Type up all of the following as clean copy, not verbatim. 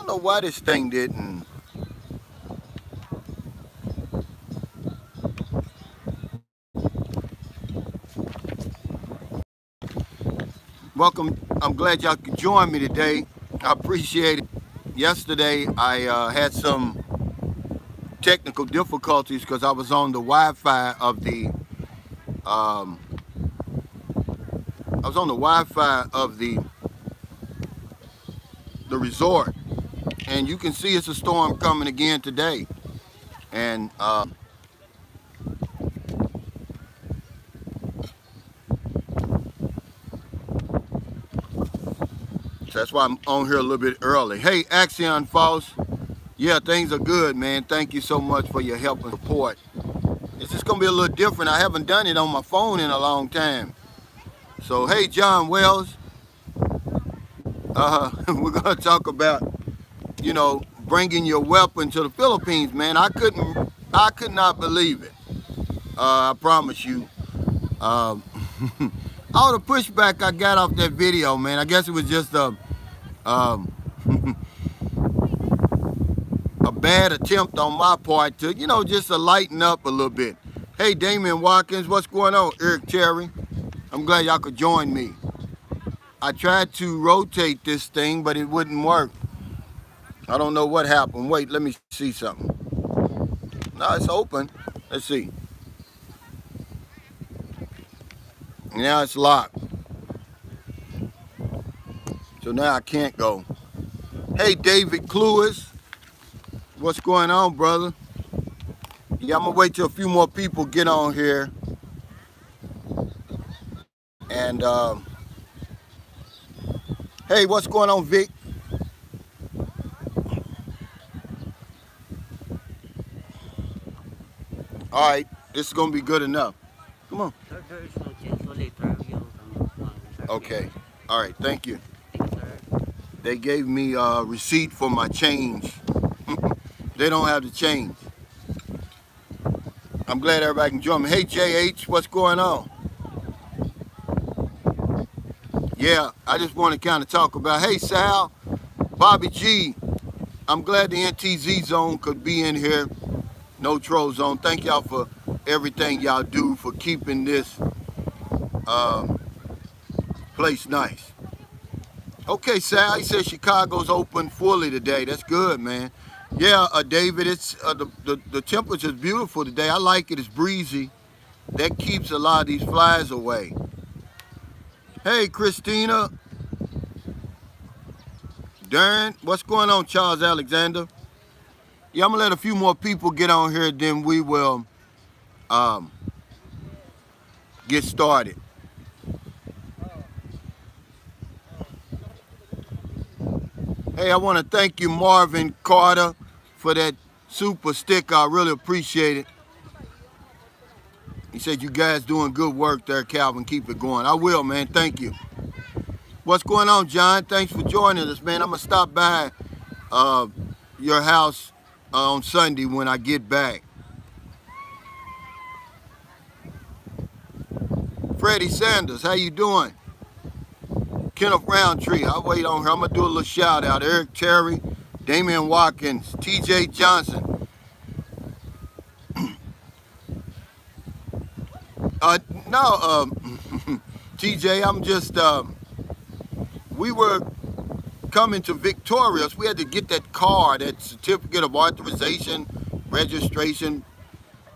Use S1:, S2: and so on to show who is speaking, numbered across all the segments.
S1: know why this thing didn't. Welcome. I'm glad y'all could join me today. I appreciate it. Yesterday, I had some technical difficulties because I was on the Wi-Fi of the um, I was on the Wi-Fi of the resort, and you can see it's a storm coming again today. And so that's why I'm on here a little bit early. Hey, Axion Falls. Yeah, things are good, man. Thank you so much for your help and support. It's just gonna be a little different. I haven't done it on my phone in a long time. So, hey, John Wells, we're gonna talk about, bringing your weapon to the Philippines, man. I could not believe it. I promise you. Um, all the pushback I got off that video, man. I guess it was just um, a bad attempt on my part to, just to lighten up a little bit. Hey, Damian Watkins, what's going on? Eric Terry, I'm glad y'all could join me. I tried to rotate this thing, but it wouldn't work. I don't know what happened. Wait, let me see something. No, it's open. Let's see. Now it's locked. So now I can't go. Hey, David Cluis, what's going on, brother? Yeah, I'm gonna wait till a few more people get on here. And hey, what's going on, Vic? All right, this is gonna be good enough. Come on.
S2: Sir, there is no change, so later you can sir.
S1: Okay. All right, thank you.
S2: Thank you, sir.
S1: They gave me a receipt for my change. They don't have the change. I'm glad everybody can join me. Hey, JH, what's going on? Yeah, I just want to kind of talk about, hey, Sal, Bobby G, I'm glad the NTZ zone could be in here. No Troll Zone. Thank y'all for everything y'all do for keeping this place nice. Okay, Sal, he says Chicago's open fully today. That's good, man. Yeah, David, it's the temperature's beautiful today. I like it. It's breezy. That keeps a lot of these flies away. Hey, Christina. Darren, what's going on, Charles Alexander? Yeah, I'm gonna let a few more people get on here, then we will get started. Hey, I want to thank you, Marvin Carter, for that super sticker. I really appreciate it. He said you guys doing good work there, Calvin. Keep it going. I will, man. Thank you. What's going on, John? Thanks for joining us, man. I'm gonna stop by your house on Sunday when I get back. Freddie Sanders, how you doing? Kenneth Roundtree, I'll wait on her. I'm gonna do a little shout out. Eric Terry, Damian Watkins, TJ Johnson. No, TJ, I'm just, we were coming to Victorious. We had to get that card, that certificate of authorization, registration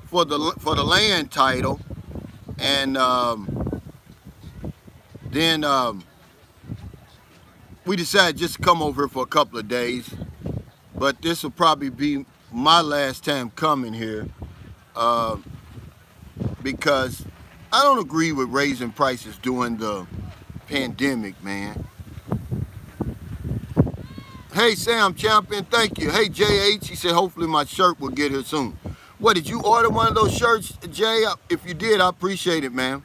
S1: for the land title, and then we decided just to come over here for a couple of days. But this will probably be my last time coming here because I don't agree with raising prices during the pandemic, man. Hey, Sam Champion, thank you. Hey, JH, he said hopefully my shirt will get here soon. What, did you order one of those shirts, Jay? If you did, I appreciate it, man.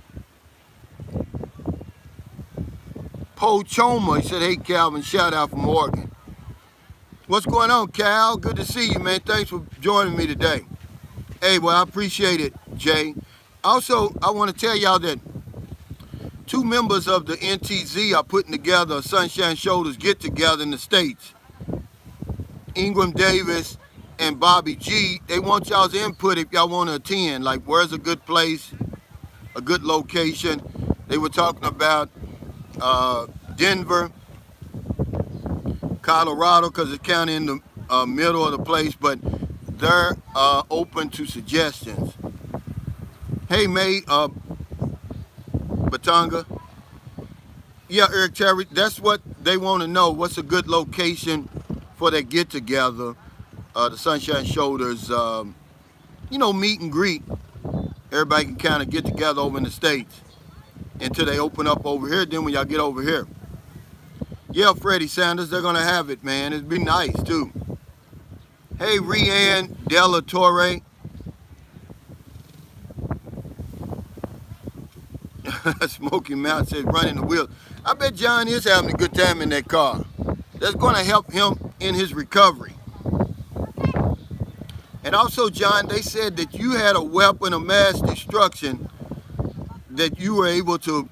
S1: Poe Choma, he said, hey, Calvin, shout out from Oregon. What's going on, Cal? Good to see you, man. Thanks for joining me today. Hey, well, I appreciate it, Jay. Also, I want to tell y'all that 2 members of the NTZ are putting together a Sunshine Shoulders get-together in the States. Ingram Davis and Bobby G, they want y'all's input if y'all want to attend. Like, where's a good place, a good location? They were talking about Denver, Colorado, because it's kind of in the middle of the place, but they're open to suggestions. Hey, May Batanga. Yeah, Eric Terry, that's what they want to know. What's a good location for their get-together, the Sunshine Shoulders, meet and greet. Everybody can kind of get together over in the States until they open up over here. Then when y'all get over here. Yeah, Freddie Sanders, they're going to have it, man. It'd be nice, too. Hey, Rianne Della Torre. Smoky Mountain says running the wheels. I bet John is having a good time in that car. That's going to help him in his recovery. And also, John, they said that you had a weapon of mass destruction that you were able to,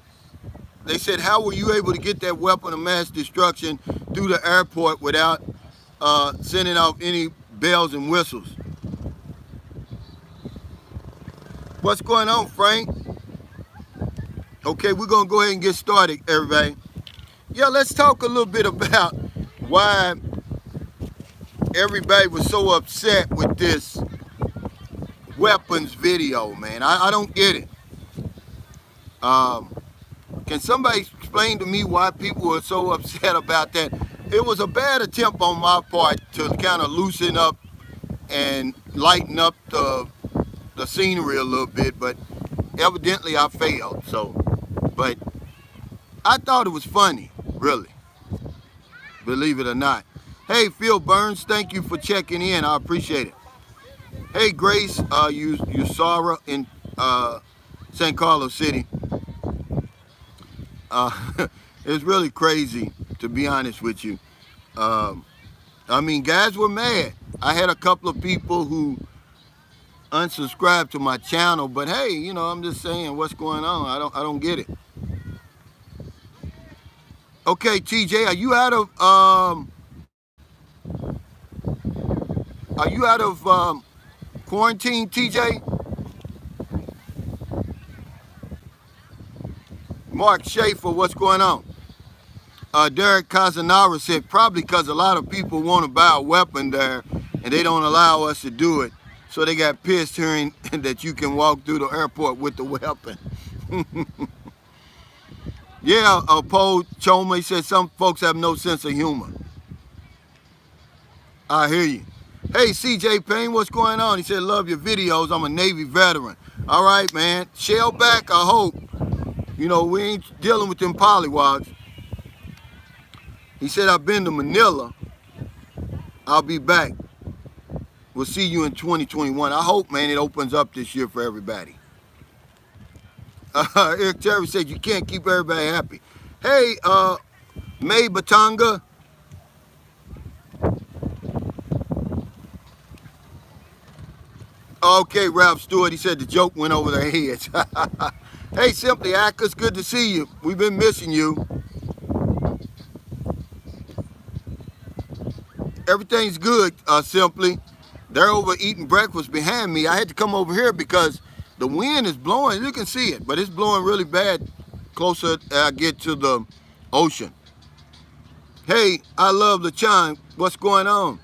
S1: they said, how were you able to get that weapon of mass destruction through the airport without sending out any bells and whistles? What's going on, Frank? Okay, we're going to go ahead and get started, everybody. Yeah, let's talk a little bit about why everybody was so upset with this weapons video, man. I don't get it. Can somebody explain to me why people were so upset about that? It was a bad attempt on my part to kind of loosen up and lighten up the scenery a little bit, but evidently I failed. But I thought it was funny, really, believe it or not. Hey, Phil Burns, thank you for checking in. I appreciate it. Hey, Grace, Usara in San Carlos City. It's really crazy, to be honest with you. I mean, guys were mad. I had a couple of people who unsubscribed to my channel, but hey, I'm just saying what's going on. I don't get it. Okay, TJ, are you out of quarantine, TJ? Mark Schaefer, what's going on? Derek Casanara said probably because a lot of people want to buy a weapon there and they don't allow us to do it. So they got pissed hearing that you can walk through the airport with the weapon. Yeah, Paul Choma, he said some folks have no sense of humor. I hear you. Hey, CJ Payne, what's going on? He said, love your videos. I'm a Navy veteran. All right, man. Shell back, I hope. We ain't dealing with them pollywogs. He said, I've been to Manila. I'll be back. We'll see you in 2021. I hope, man, it opens up this year for everybody. Eric Terry said, you can't keep everybody happy. Hey, May Batanga. Okay, Ralph Stewart, he said the joke went over their heads. Hey, Simply Ackers, good to see you. We've been missing you. Everything's good, Simply. They're over eating breakfast behind me. I had to come over here because the wind is blowing. You can see it, but it's blowing really bad closer I get to the ocean. Hey, I love LaChan. What's going on?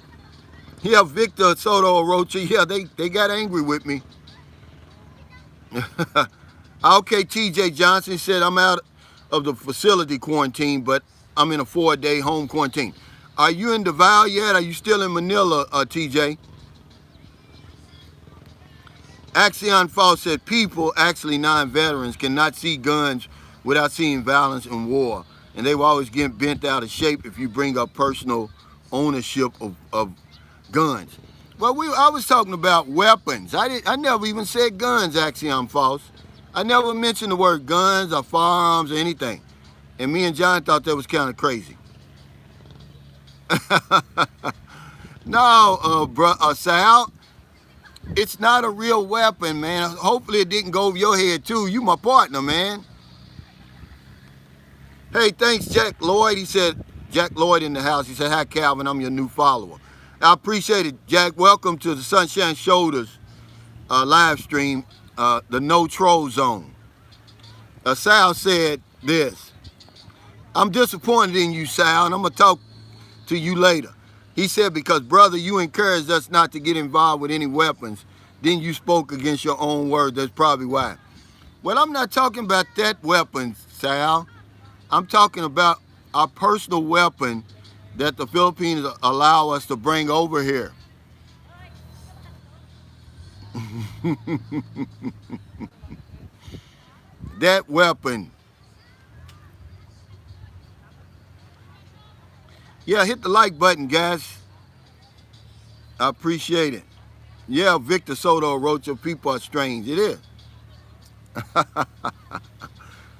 S1: Yeah, Victor Soto Orochi. Yeah, they got angry with me. Okay, TJ Johnson said I'm out of the facility quarantine, but I'm in a 4-day home quarantine. Are you in Davao yet? Are you still in Manila, TJ? Axion Falls said people, actually non-veterans, cannot see guns without seeing violence and war. And they will always get bent out of shape if you bring up personal ownership of guns. Well, I was talking about weapons. I never even said guns, Axiom Falls. I never mentioned the word guns or firearms or anything. And me and John thought that was kind of crazy. No, Sal, it's not a real weapon, man. Hopefully it didn't go over your head too. You my partner, man. Hey, thanks, Jack Lloyd. He said, Jack Lloyd in the house. He said, hi, Calvin, I'm your new follower. I appreciate it, Jack. Welcome to the Sunshine Shoulders live stream, the No Troll Zone. Sal said this. I'm disappointed in you, Sal, and I'm going to talk to you later. He said, because, brother, you encouraged us not to get involved with any weapons. Then you spoke against your own word. That's probably why. Well, I'm not talking about that weapon, Sal. I'm talking about our personal weapon that the Philippines allow us to bring over here. That weapon. Yeah, hit the like button, guys. I appreciate it. Yeah, Victor Soto wrote your people are strange. It is.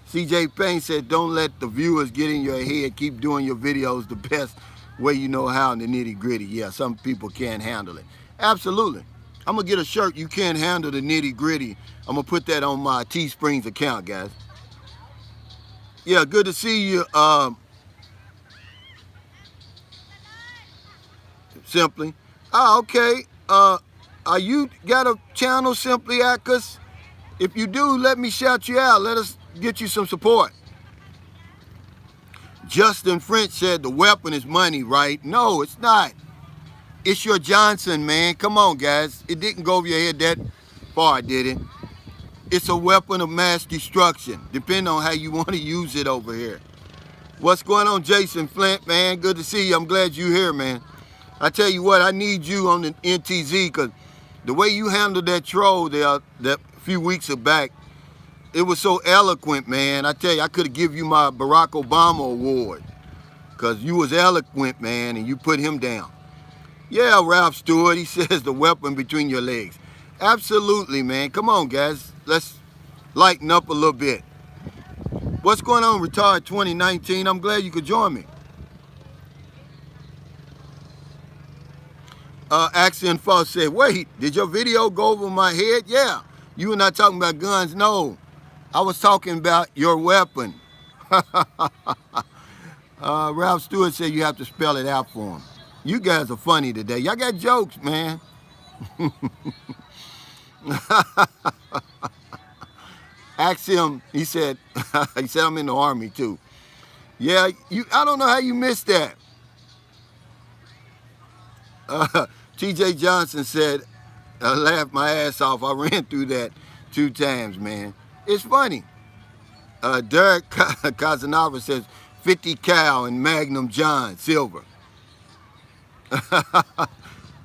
S1: CJ Payne said, don't let the viewers get in your head. Keep doing your videos the best way you know how in the nitty gritty. Yeah, some people can't handle it. Absolutely. I'm going to get a shirt, you can't handle the nitty gritty. I'm going to put that on my Teesprings account, guys. Yeah, good to see you, Simply. Okay. Are you got a channel, Simply Atkus? If you do, let me shout you out. Let us get you some support. Justin French said the weapon is money, right? No, it's not. It's your Johnson, man. Come on, guys. It didn't go over your head that far, did it? It's a weapon of mass destruction, depending on how you want to use it over here. What's going on, Jason Flint, man? Good to see you. I'm glad you're here, man. I tell you what, I need you on the NTZ because the way you handled that troll there that few weeks back, it was so eloquent, man. I tell you, I could have given you my Barack Obama award because you was eloquent, man, and you put him down. Yeah, Ralph Stewart, he says the weapon between your legs. Absolutely, man. Come on, guys. Let's lighten up a little bit. What's going on, Retard 2019? I'm glad you could join me. Axion Foss said, wait, did your video go over my head? Yeah. You were not talking about guns. No. I was talking about your weapon. Ralph Stewart said you have to spell it out for him. You guys are funny today. Y'all got jokes, man. Axiom, he said I'm in the Army too. Yeah, I don't know how you missed that. TJ Johnson said, I laughed my ass off. I ran through that 2 times, man. It's funny. Derek Casanova says, 50 cal and Magnum John, silver.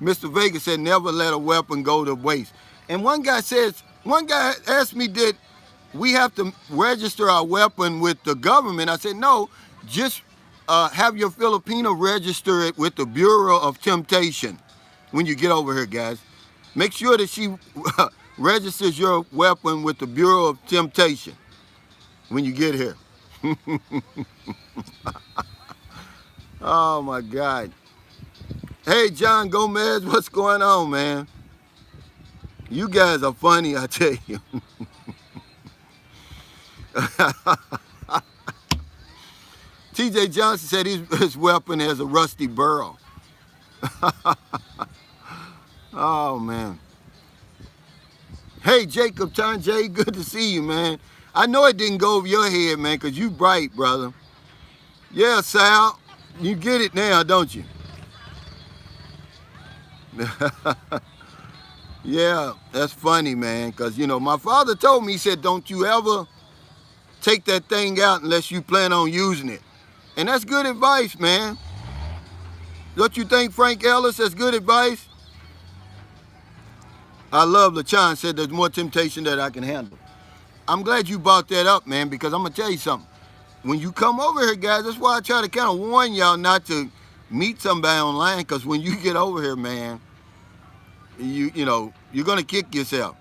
S1: Mr. Vega said, never let a weapon go to waste. And one guy asked me, did we have to register our weapon with the government? I said, no, just have your Filipino register it with the Bureau of Temptation when you get over here, guys. Make sure that she registers your weapon with the Bureau of Temptation when you get here. Oh, my God. Hey, John Gomez, what's going on, man? You guys are funny, I tell you. TJ Johnson said his weapon has a rusty barrel. Oh, man. Hey, Jacob Tanjay, good to see you, man. I know it didn't go over your head, man, because you bright, brother. Yeah, Sal, you get it now, don't you? Yeah, that's funny, man, because, you know, my father told me, he said, don't you ever take that thing out unless you plan on using it. And that's good advice, man. Don't you think, Frank Ellis, that's good advice? I love LaChan said there's more temptation that I can handle. I'm glad you brought that up, man, because I'm going to tell you something. When you come over here, guys, that's why I try to kind of warn y'all not to meet somebody online, because when you get over here, man, you know, you're going to kick yourself.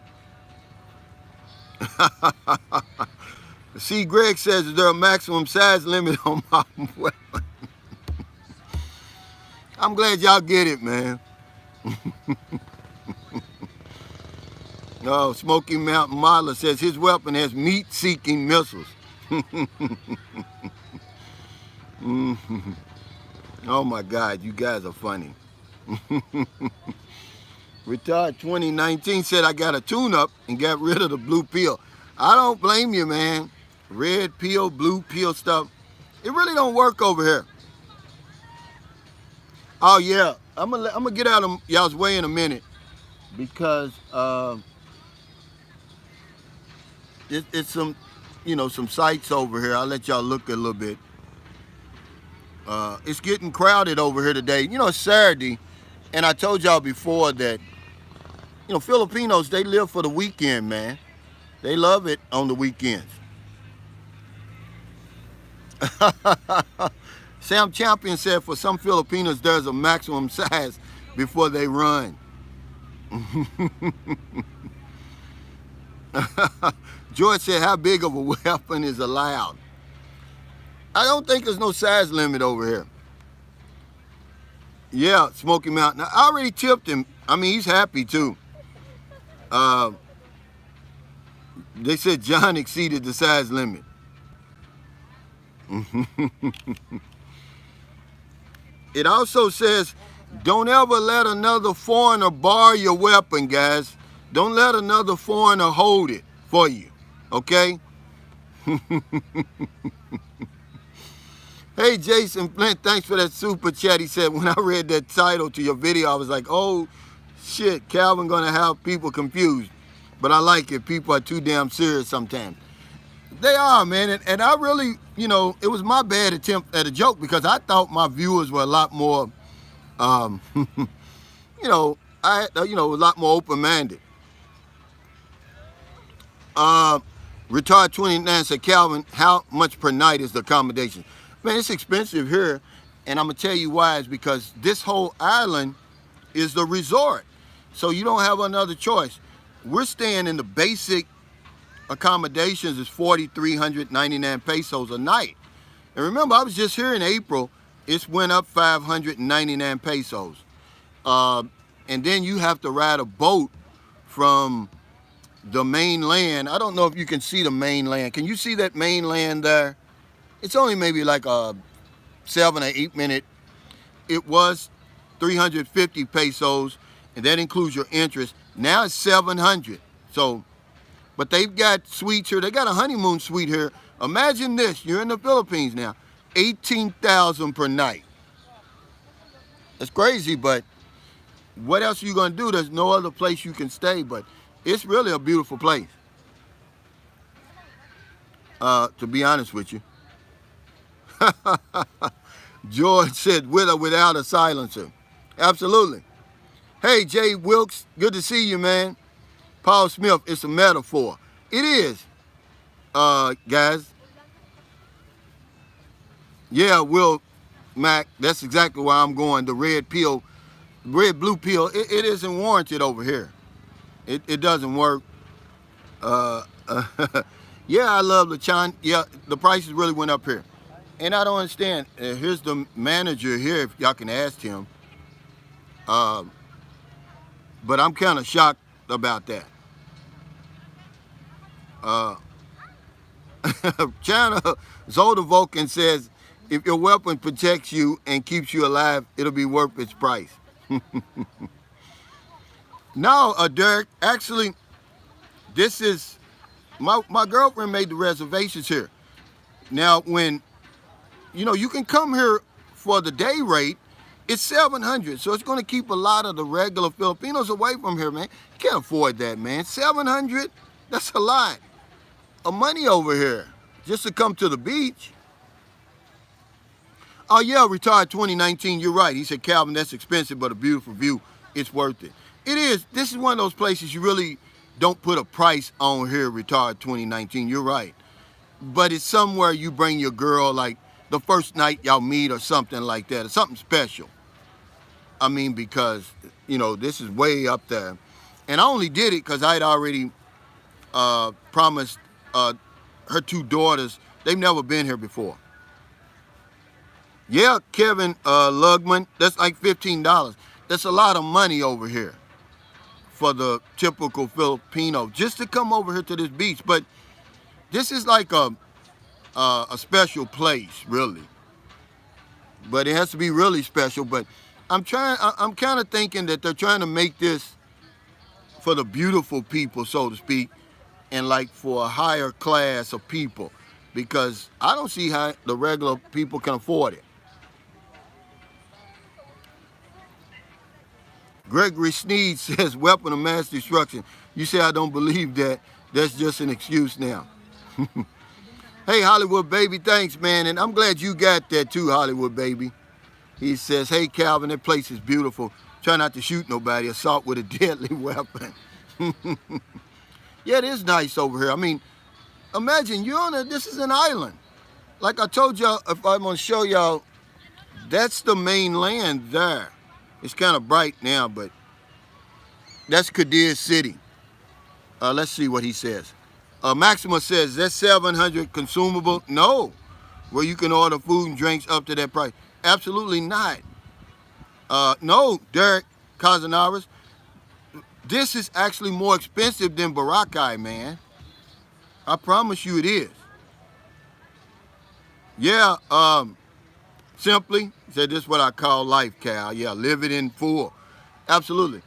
S1: See, Greg says, is there a maximum size limit on my weapon? I'm glad y'all get it, man. Oh, Smoky Mountain Modeler says his weapon has meat-seeking missiles. Oh, my God, you guys are funny. Retired 2019 said I got a tune-up and got rid of the blue pill. I don't blame you, man. Red pill, blue pill stuff. It really don't work over here. Oh yeah, I'm gonna get out of y'all's way in a minute because it's some, some sites over here. I'll let y'all look a little bit. It's getting crowded over here today. It's Saturday, and I told y'all before that, Filipinos, they live for the weekend, man. They love it on the weekends. Sam Champion said for some Filipinos, there's a maximum size before they run. George said, how big of a weapon is allowed? I don't think there's no size limit over here. Yeah, Smoky Mountain. I already tipped him. I mean, he's happy too. They said John exceeded the size limit. It also says, don't ever let another foreigner borrow your weapon, guys. Don't let another foreigner hold it for you, okay? Hey, Jason Flint, thanks for that super chat. He said, when I read that title to your video, I was like, oh, shit, Calvin gonna have people confused. But I like it. People are too damn serious sometimes. They are, man. And I really, it was my bad attempt at a joke because I thought my viewers were a lot more, a lot more open-minded. Retard 29 said, Calvin, how much per night is the accommodation? Man, it's expensive here. And I'm going to tell you why. It's because this whole island is the resort. So you don't have another choice. We're staying in the basic accommodations is 4,399 pesos a night. And remember, I was just here in April. It's went up 599 pesos. And then you have to ride a boat from the mainland. I don't know if you can see the mainland. Can you see that mainland there? It's only maybe like a 7 or 8 minute. It was 350 pesos, and that includes your interest. Now it's 700. So, but they've got suites here. They got a honeymoon suite here. Imagine this. You're in the Philippines now. 18,000 per night. That's crazy, but what else are you going to do? There's no other place you can stay, but it's really a beautiful place. To be honest with you. George said, with or without a silencer. Absolutely. Hey, Jay Wilkes, good to see you, man. Paul Smith, it's a metaphor. It is, guys. Yeah, Will Mac, that's exactly why I'm going. The red pill, red blue pill, it isn't warranted over here. It doesn't work. Yeah, I love the China. Yeah, the prices really went up here. And I don't understand. Here's the manager here, if y'all can ask him. But I'm kind of shocked about that. China, Zolda Vulcan says, if your weapon protects you and keeps you alive, it'll be worth its price. No, Derek, actually, this is, my girlfriend made the reservations here. Now, when, you can come here for the day rate, it's 700, so it's going to keep a lot of the regular Filipinos away from here, man. You can't afford that, man. 700, that's a lot of money over here just to come to the beach. Oh, yeah, retired 2019, you're right. He said, Calvin, that's expensive, but a beautiful view. It's worth it. It is. This is one of those places you really don't put a price on here, retired 2019. You're right. But it's somewhere you bring your girl, like the first night y'all meet or something like that, or something special. I mean, because, this is way up there. And I only did it because I'd already promised her 2 daughters. They've never been here before. Yeah, Kevin Lugman, that's like $15. That's a lot of money over here for the typical Filipino, just to come over here to this beach. But this is like a special place, really. But it has to be really special. But I'm kind of thinking that they're trying to make this for the beautiful people, so to speak, and like for a higher class of people, because I don't see how the regular people can afford it. Gregory Sneed says weapon of mass destruction. You say I don't believe that. That's just an excuse now. Hey, Hollywood Baby, thanks, man. And I'm glad you got that too, Hollywood Baby. He says, hey, Calvin, that place is beautiful. Try not to shoot nobody. Assault with a deadly weapon. Yeah, it is nice over here. I mean, imagine this is an island. Like I told y'all, if I'm going to show y'all, that's the main land there. It's kind of bright now, but that's Kadir City. Let's see what he says. Maxima says, that's 700 consumable? No. Where you can order food and drinks up to that price. Absolutely not. No, Derek Casanavas. This is actually more expensive than Boracay, man. I promise you it is. Yeah, simply said this is what I call life, Cal. Yeah, live it in full. Absolutely.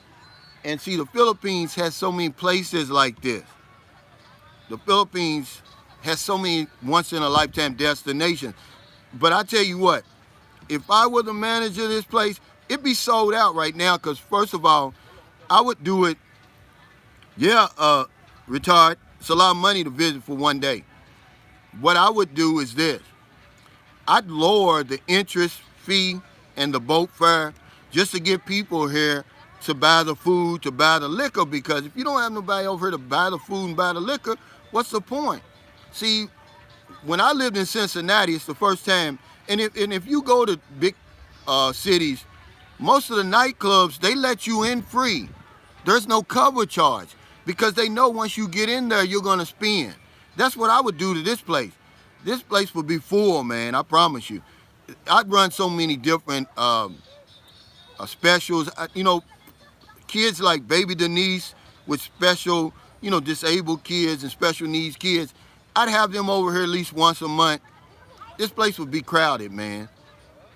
S1: And see, the Philippines has so many places like this. The Philippines has so many once-in-a-lifetime destinations. But I tell you what, if I were the manager of this place, it'd be sold out right now because, first of all, I would do it, retard. It's a lot of money to visit for one day. What I would do is this. I'd lower the interest fee and the boat fare just to get people here to buy the food, to buy the liquor, because if you don't have nobody over here to buy the food and buy the liquor, what's the point? See, when I lived in Cincinnati, it's the first time, and if you go to big cities, most of the nightclubs, they let you in free. There's no cover charge because they know once you get in there, you're gonna spend. That's what I would do to this place. This place would be full, man, I promise you. I'd run so many different specials. Kids like Baby Denise with special, disabled kids and special needs kids. I'd have them over here at least once a month. This place would be crowded, man.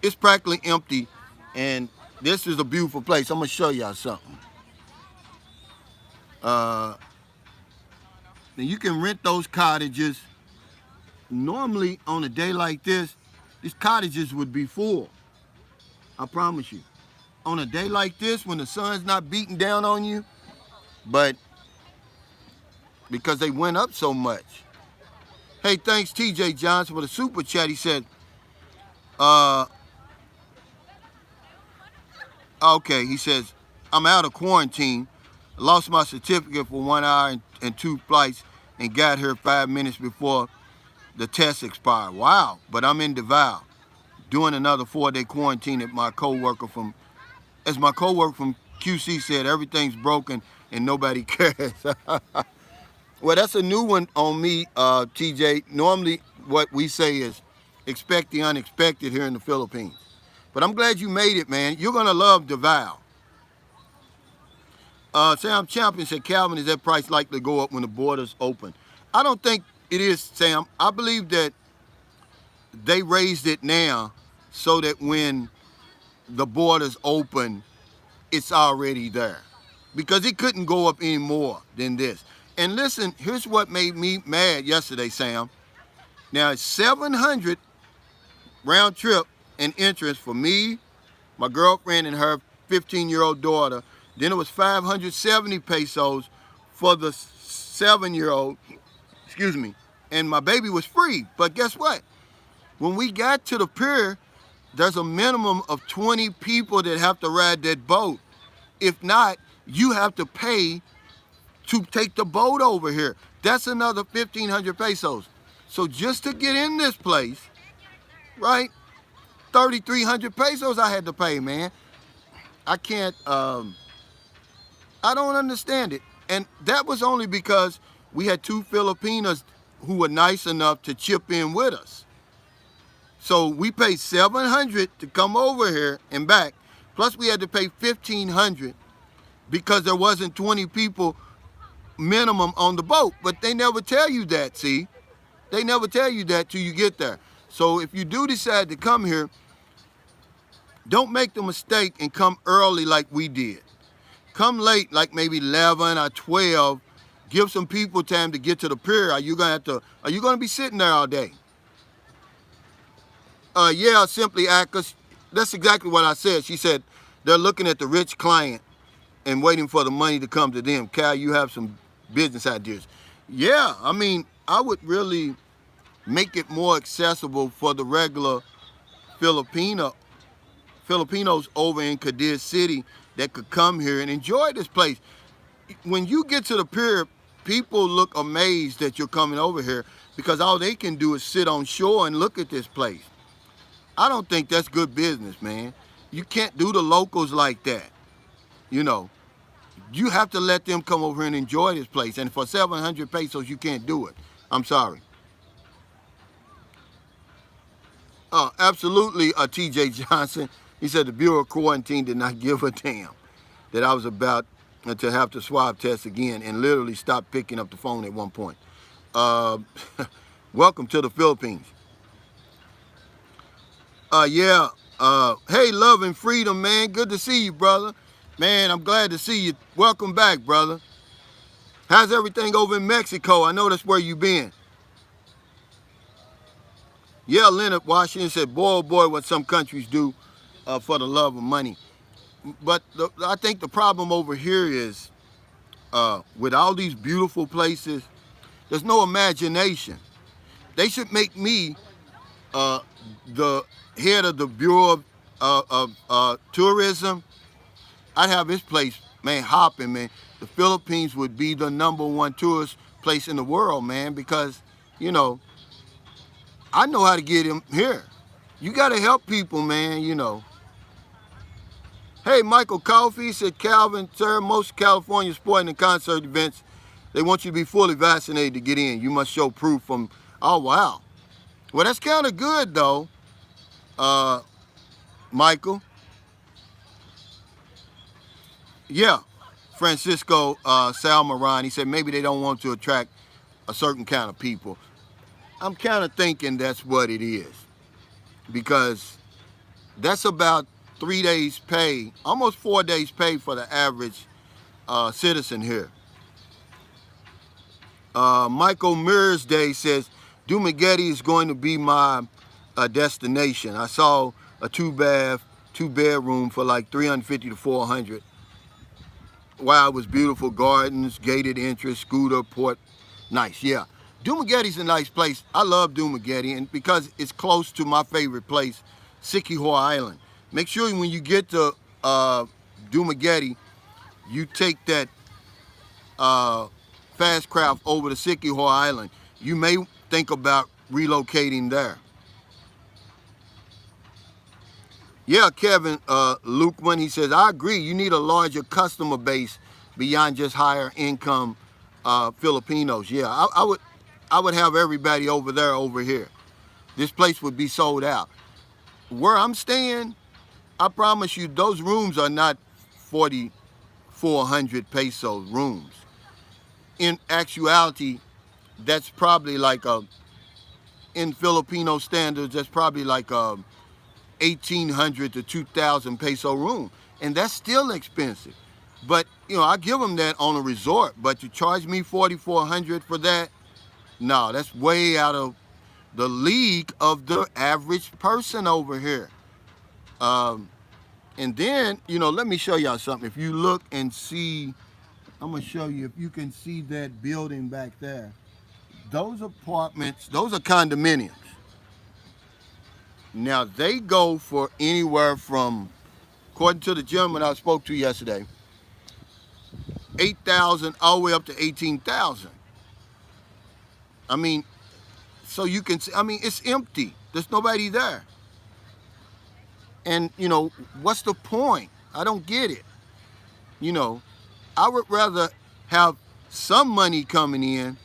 S1: It's practically empty, and this is a beautiful place. I'm gonna show y'all something. Now you can rent those cottages. Normally on a day like this, these cottages would be full. I promise you. On a day like this, when the sun's not beating down on you, but because they went up so much. Hey, thanks TJ Johnson for the super chat. He said, okay, he says, I'm out of quarantine. Lost my certificate for 1 hour and 2 flights and got here 5 minutes before the test expired. Wow, but I'm in Davao doing another 4-day quarantine as my coworker from QC said, everything's broken and nobody cares. Well, that's a new one on me, TJ. Normally what we say is expect the unexpected here in the Philippines. But I'm glad you made it, man. You're gonna love Davao. Sam Champion said, Calvin, is that price likely to go up when the borders open? I don't think it is, Sam. I believe that they raised it now so that when the borders open, it's already there. Because it couldn't go up any more than this. And listen, here's what made me mad yesterday, Sam. Now, it's 700 round trip and entrance for me, my girlfriend, and her 15-year-old daughter. Then it was 570 pesos for the 7-year-old, and my baby was free. But guess what? When we got to the pier, there's a minimum of 20 people that have to ride that boat. If not, you have to pay to take the boat over here. That's another 1,500 pesos. So just to get in this place, right, 3,300 pesos I had to pay, man. I can't, I don't understand it. And that was only because we had 2 Filipinas who were nice enough to chip in with us. So we paid 700 to come over here and back. Plus we had to pay 1,500 because there wasn't 20 people minimum on the boat. But they never tell you that, see? They never tell you that till you get there. So if you do decide to come here, Don't make the mistake and come early like we did. Come late, like maybe 11 or 12. Give some people time to get to the pier. Are you gonna be sitting there all day? Yeah, Simply Actors. That's exactly what I said. She said they're looking at the rich client and waiting for the money to come to them. Cal, you have some business ideas. Yeah, I mean, I would really make it more accessible for the regular Filipinos over in Cadiz City that could come here and enjoy this place. When you get to the pier, people look amazed that you're coming over here because all they can do is sit on shore and look at this place. I don't think that's good business, man. You can't do the locals like that. You know, you have to let them come over here and enjoy this place. And for 700 pesos, you can't do it. I'm sorry. Absolutely, T.J. Johnson. He said the Bureau of Quarantine did not give a damn that I was about to have to swab test again and literally stopped picking up the phone at one point. Welcome to the Philippines. Yeah. Hey, Love and Freedom, man. Good to see you, brother. Man, I'm glad to see you. Welcome back, brother. How's everything over in Mexico? I know that's where you been. Yeah, Leonard Washington said, boy, oh boy, what some countries do for the love of money. But I think the problem over here is with all these beautiful places, there's no imagination. They should make me the head of the Bureau of Tourism. I'd have this place, man, hopping, man. The Philippines would be the #1 tourist place in the world, man, because, you know, I know how to get him here. You got to help people, man, you know. Hey, Michael Coffey said, Calvin, sir, most California sporting and concert events, they want you to be fully vaccinated to get in. You must show proof from, oh, wow. Well, that's kind of good, though, Michael. Yeah, Francisco Salmaran, he said maybe they don't want to attract a certain kind of people. I'm kind of thinking that's what it is, because that's about 3 days pay, almost 4 days pay for the average citizen here. Michael Mearsday says, Dumaguete is going to be my destination. I saw a 2-bedroom for like 350 to 400. Wow, it was beautiful, gardens, gated entrance, scooter, port, nice, yeah. Dumaguete's a nice place. I love Dumaguete, and because it's close to my favorite place, Siquijor Island. Make sure when you get to Dumaguete, you take that fast craft over to Siquijor Island. You may think about relocating there. Yeah, Kevin Lukeman, he says, I agree. You need a larger customer base beyond just higher income Filipinos. Yeah, I would have everybody over there over here. This place would be sold out. Where I'm staying, I promise you, those rooms are not 4,400 pesos rooms. In actuality, that's probably like in Filipino standards, that's probably like a 1,800 to 2,000 peso room, and that's still expensive. But you know, I give them that on a resort. But you charge me 4,400 for that? No, that's way out of the league of the average person over here. And then, you know, let me show y'all something. If you look and see, I'm gonna show you if you can see that building back there. Those apartments, those are condominiums. Now they go for anywhere from, according to the gentleman I spoke to yesterday, 8,000 all the way up to 18,000. I mean, so you can see, I mean, it's empty. There's nobody there. And, you know, what's the point? I don't get it. You know, I would rather have some money coming in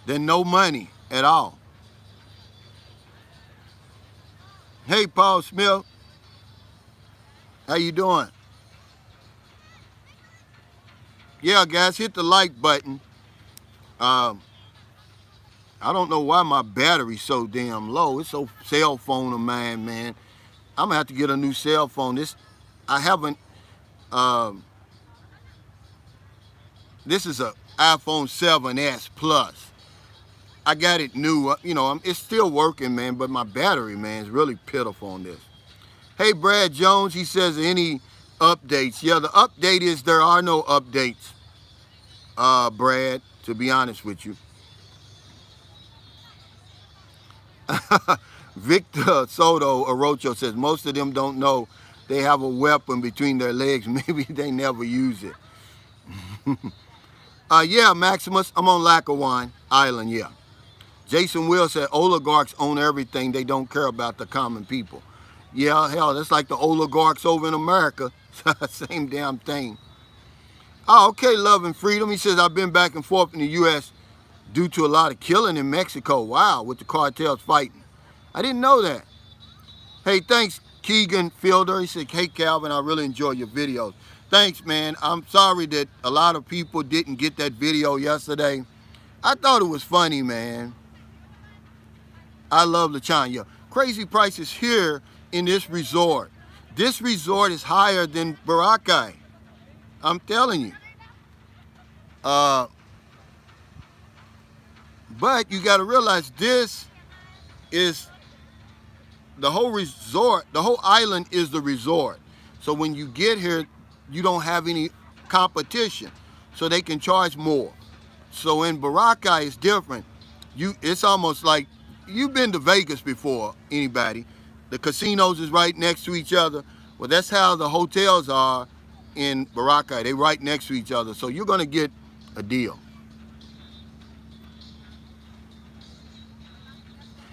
S1: than no money at all. Hey, Paul Smith. How you doing? Yeah, guys, hit the like button. I don't know why my battery's so damn low. It's so cell phone of mine, man. I'm gonna have to get a new cell phone. I haven't. Um, this is a iPhone 7s Plus. I got it new. You know, it's still working, man. But my battery, man, is really pitiful on this. Hey, Brad Jones. He says any updates? Yeah, the update is there are no updates. Brad, to be honest with you. Victor Soto Orocho says most of them don't know they have a weapon between their legs. Maybe they never use it. Yeah, Maximus, I'm on Lackawanna Island, yeah. Jason Will said oligarchs own everything. They don't care about the common people. Yeah, hell, that's like the oligarchs over in America. Same damn thing. Oh, okay, Love and Freedom. He says, I've been back and forth in the U.S. due to a lot of killing in Mexico. Wow, with the cartels fighting. I didn't know that. Hey, thanks, Keegan Fielder. He said, hey, Calvin, I really enjoy your videos. Thanks, man. I'm sorry that a lot of people didn't get that video yesterday. I thought it was funny, man. I love LaChanya. Crazy prices here in this resort. This resort is higher than Boracay. I'm telling you. But you got to realize this is the whole resort, the whole island is the resort. So when you get here, you don't have any competition. So they can charge more. So in Boracay, it's different. It's almost like, you've been to Vegas before, anybody. The casinos is right next to each other. Well, that's how the hotels are in Boracay. They right next to each other. So you're going to get a deal.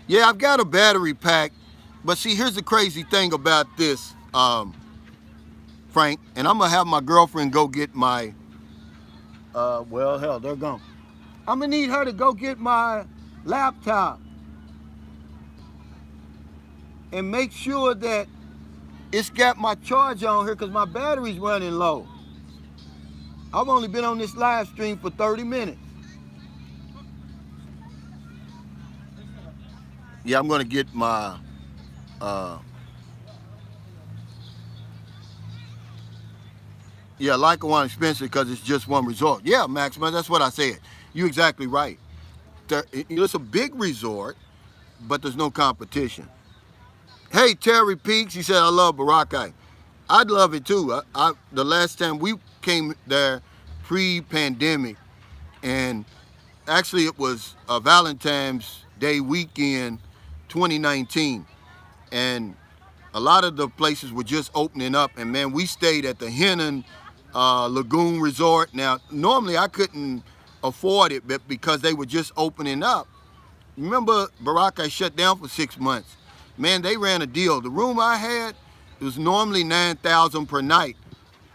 S1: Yeah, I've got a battery pack. But see, here's the crazy thing about this, Frank. And I'm going to have my girlfriend go get my, well, hell, they're gone. I'm going to need her to go get my laptop and make sure that it's got my charge on here because my battery's running low. I've only been on this live stream for 30 minutes. Yeah, I'm going to get my, yeah, Lackawanna expensive because it's just one resort. Yeah, Maximus, that's what I said. You're exactly right. It's a big resort, but there's no competition. Hey, Terry Peaks, he said, I love Boracay. I'd love it too. The last time we came there pre-pandemic, and actually it was a Valentine's Day weekend 2019, and a lot of the places were just opening up, and man, we stayed at the Hennon Lagoon Resort. Now, normally I couldn't afford it, but because they were just opening up. Remember, Boracay shut down for 6 months. Man, they ran a deal. The room I had, it was normally $9,000 per night,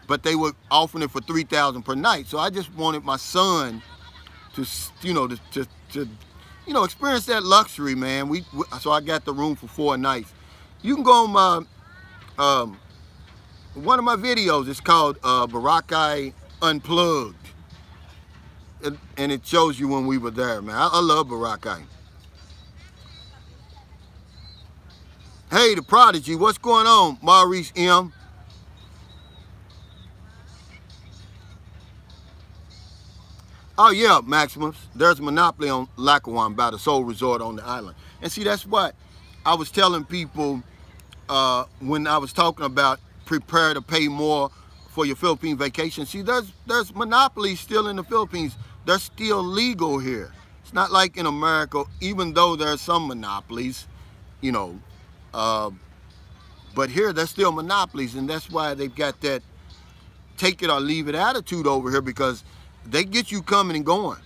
S1: but they were offering it for $3,000 per night. So I just wanted my son to, experience that luxury, man. So I got the room for 4 nights. You can go on my, one of my videos. It's called Boracay Unplugged, and it shows you when we were there, man. I love Boracay. Hey, the Prodigy, what's going on, Maurice M? Oh yeah, Maximus. There's a monopoly on Lackawanna by the Soul Resort on the island. And see, that's what I was telling people when I was talking about prepare to pay more for your Philippine vacation. See, there's monopolies still in the Philippines. They're still legal here. It's not like in America, even though there are some monopolies, but here there's still monopolies, and that's why they've got that take it or leave it attitude over here, because they get you coming and going.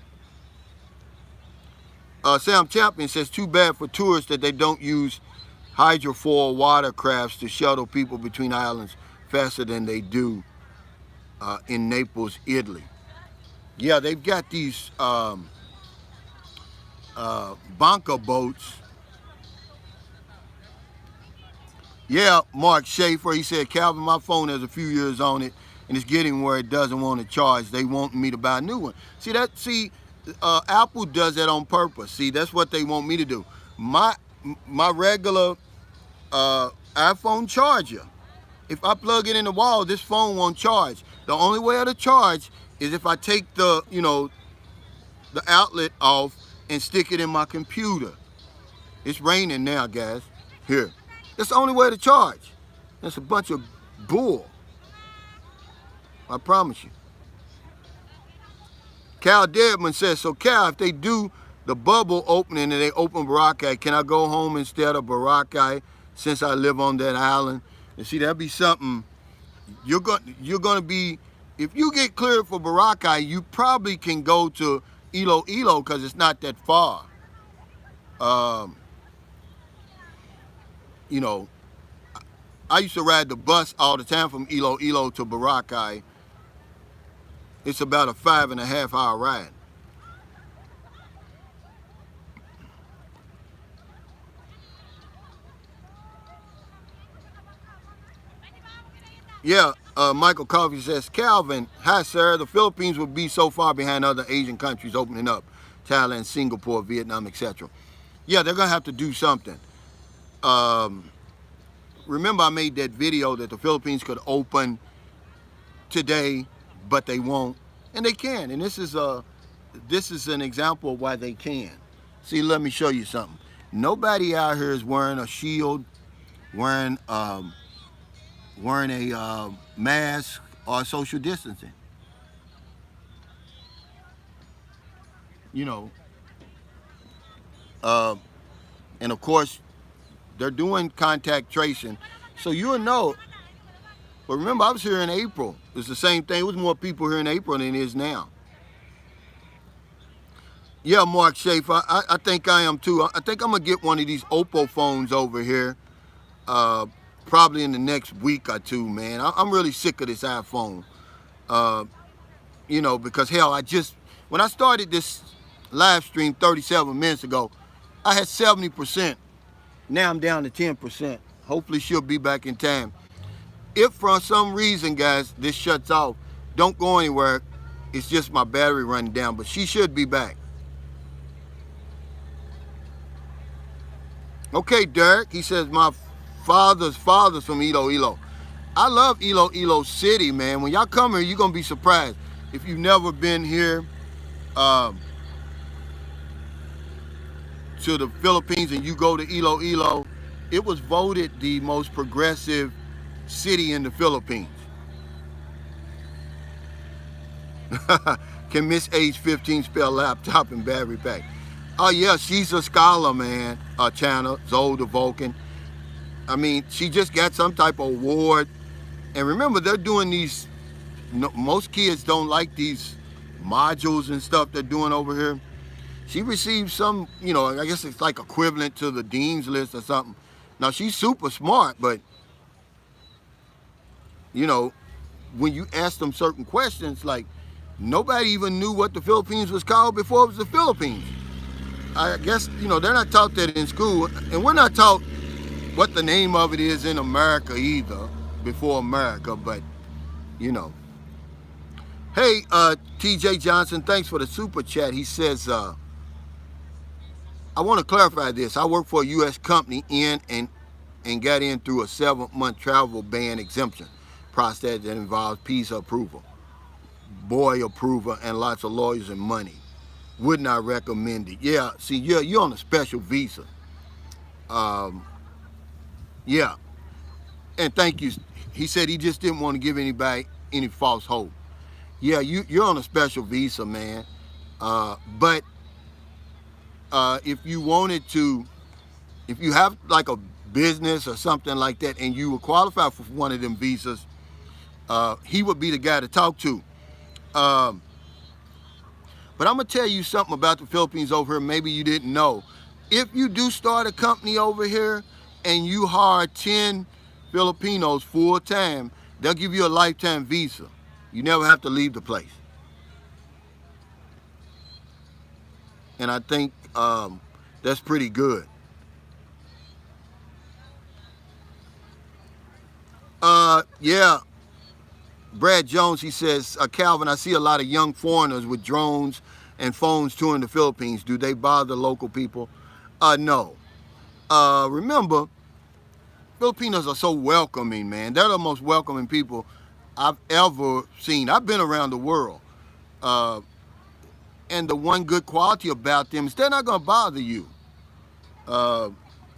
S1: Sam Champion says, too bad for tourists that they don't use hydrofoil watercrafts to shuttle people between islands faster than they do in Naples, Italy. Yeah, they've got these banca boats. Yeah, Mark Schaefer, he said, Calvin, my phone has a few years on it, and it's getting where it doesn't want to charge. They want me to buy a new one. See, Apple does that on purpose. See, that's what they want me to do. My regular iPhone charger. If I plug it in the wall, this phone won't charge. The only way it'll charge is if I take the, the outlet off and stick it in my computer. It's raining now, guys. Here. That's the only way to charge. That's a bunch of bull. I promise you. Cal Deadman says, so Cal, if they do the bubble opening and they open Boracay, can I go home instead of Boracay since I live on that island? And see, that'd be something. You're gonna be, if you get cleared for Boracay, you probably can go to Iloilo because it's not that far. You know, I used to ride the bus all the time from Iloilo to Boracay. It's about a 5.5 hour ride. Yeah, Michael Coffey says, Calvin, hi sir, the Philippines would be so far behind other Asian countries opening up, Thailand, Singapore, Vietnam, etc. Yeah, they're gonna have to do something. Remember I made that video that the Philippines could open today, but they won't, and they can. And this is an example of why they can. See, let me show you something. Nobody out here is wearing a shield, wearing a mask or social distancing. You know, and of course, they're doing contact tracing, so you'll know. But remember, I was here in April. It's the same thing. It was more people here in April than it is now. Yeah, Mark Schaefer, I think I am too. I think I'm going to get one of these Oppo phones over here probably in the next week or two, man. I'm really sick of this iPhone. You know, because hell, when I started this live stream 37 minutes ago, I had 70%. Now I'm down to 10%. Hopefully she'll be back in time. If for some reason, guys, this shuts off, don't go anywhere. It's just my battery running down, but she should be back. Okay, Derek, he says, my father's from Iloilo. I love Iloilo City, man. When y'all come here, you're going to be surprised. If you've never been here to the Philippines and you go to Iloilo, it was voted the most progressive city in the Philippines. Can Miss Age 15 spell laptop and battery pack? Oh yeah, she's a scholar, man. Channel Zolda Vulcan. I mean, she just got some type of award. And remember, they're doing these. Most kids don't like these modules and stuff they're doing over here. She received some, you know, I guess it's like equivalent to the Dean's List or something. Now she's super smart, but you know, when you ask them certain questions, like nobody even knew what the Philippines was called before it was the Philippines. I guess, you know, they're not taught that in school, and we're not taught what the name of it is in America either, before America, but, you know. Hey, TJ Johnson, thanks for the super chat. He says, I want to clarify this. I work for a U.S. company and got in through a 7-month travel ban exemption process that involves PISA approval, BOI approval, and lots of lawyers and money. Would not recommend it. Yeah, see, you're on a special visa. Yeah, and thank you. He said he just didn't want to give anybody any false hope. Yeah, you're on a special visa, man. But if you wanted to, if you have like a business or something like that and you were qualified for one of them visas, he would be the guy to talk to. But I'm going to tell you something about the Philippines over here maybe you didn't know. If you do start a company over here and you hire 10 Filipinos full time, they'll give you a lifetime visa. You never have to leave the place. And I think that's pretty good. Yeah. Brad Jones, he says, Calvin, I see a lot of young foreigners with drones and phones touring the Philippines. Do they bother local people? No. Remember, Filipinos are so welcoming, man. They're the most welcoming people I've ever seen. I've been around the world. Uh, and the one good quality about them is they're not going to bother you. Uh,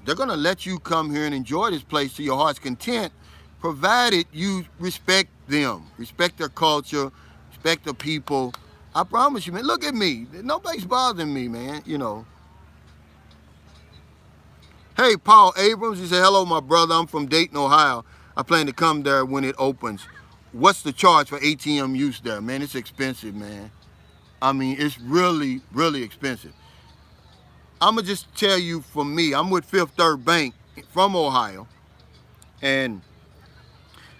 S1: they're going to let you come here and enjoy this place to your heart's content, provided you respect them, respect their culture, respect the people. I promise you, man. Look at me. Nobody's bothering me, man. You know. Hey, Paul Abrams. He said, hello, my brother. I'm from Dayton, Ohio. I plan to come there when it opens. What's the charge for ATM use there? Man, it's expensive, man. I mean, it's really, really expensive. I'm going to just tell you, for me, I'm with Fifth Third Bank from Ohio. And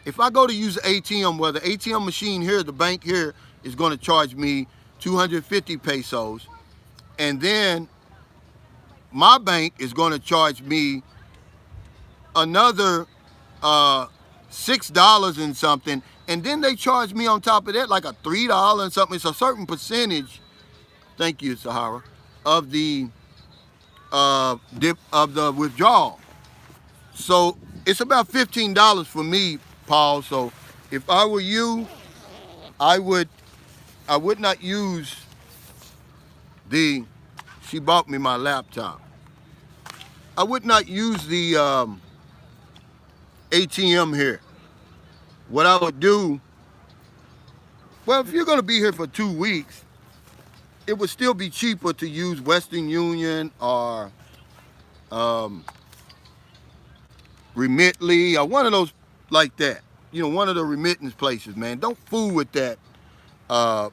S1: if I go to use the ATM, well, the ATM machine here, the bank here, is going to charge me 250 pesos. And then my bank is going to charge me another $6 and something. And then they charge me on top of that like a $3 and something. It's a certain percentage, thank you, Sahara, of the withdrawal. So it's about $15 for me, Paul. So if I were you, I would not use she bought me my laptop. I would not use the ATM here. What I would do, well, if you're going to be here for 2 weeks, it would still be cheaper to use Western Union or Remitly or one of those like that. You know, one of the remittance places, man. Don't fool with that. The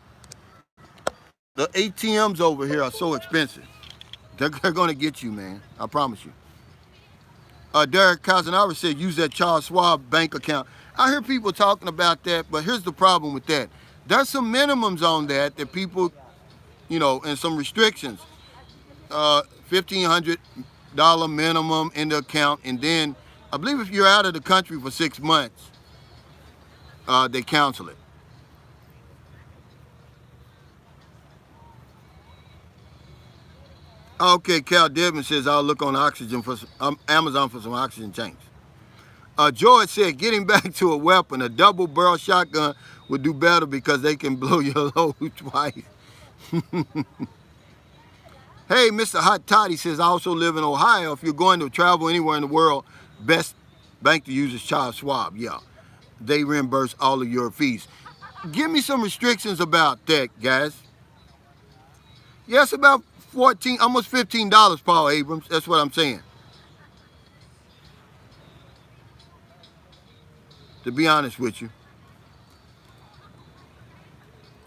S1: ATMs over here are so expensive. They're going to get you, man. I promise you. Derek Casanara said, use that Charles Schwab bank account. I hear people talking about that, but here's the problem with that. There's some minimums on that people, you know, and some restrictions. $1,500 minimum in the account, and then I believe if you're out of the country for 6 months, they cancel it. Okay, Cal Devin says, I'll look on oxygen for Amazon for some oxygen tanks. George said, getting back to a weapon, a double barrel shotgun would do better because they can blow your load twice. Hey, Mr. Hot Toddy says, I also live in Ohio. If you're going to travel anywhere in the world, best bank to use is Charles Schwab. Yeah, they reimburse all of your fees. Give me some restrictions about that, guys. Yes, about $14, almost $15, Paul Abrams. That's what I'm saying. To be honest with you,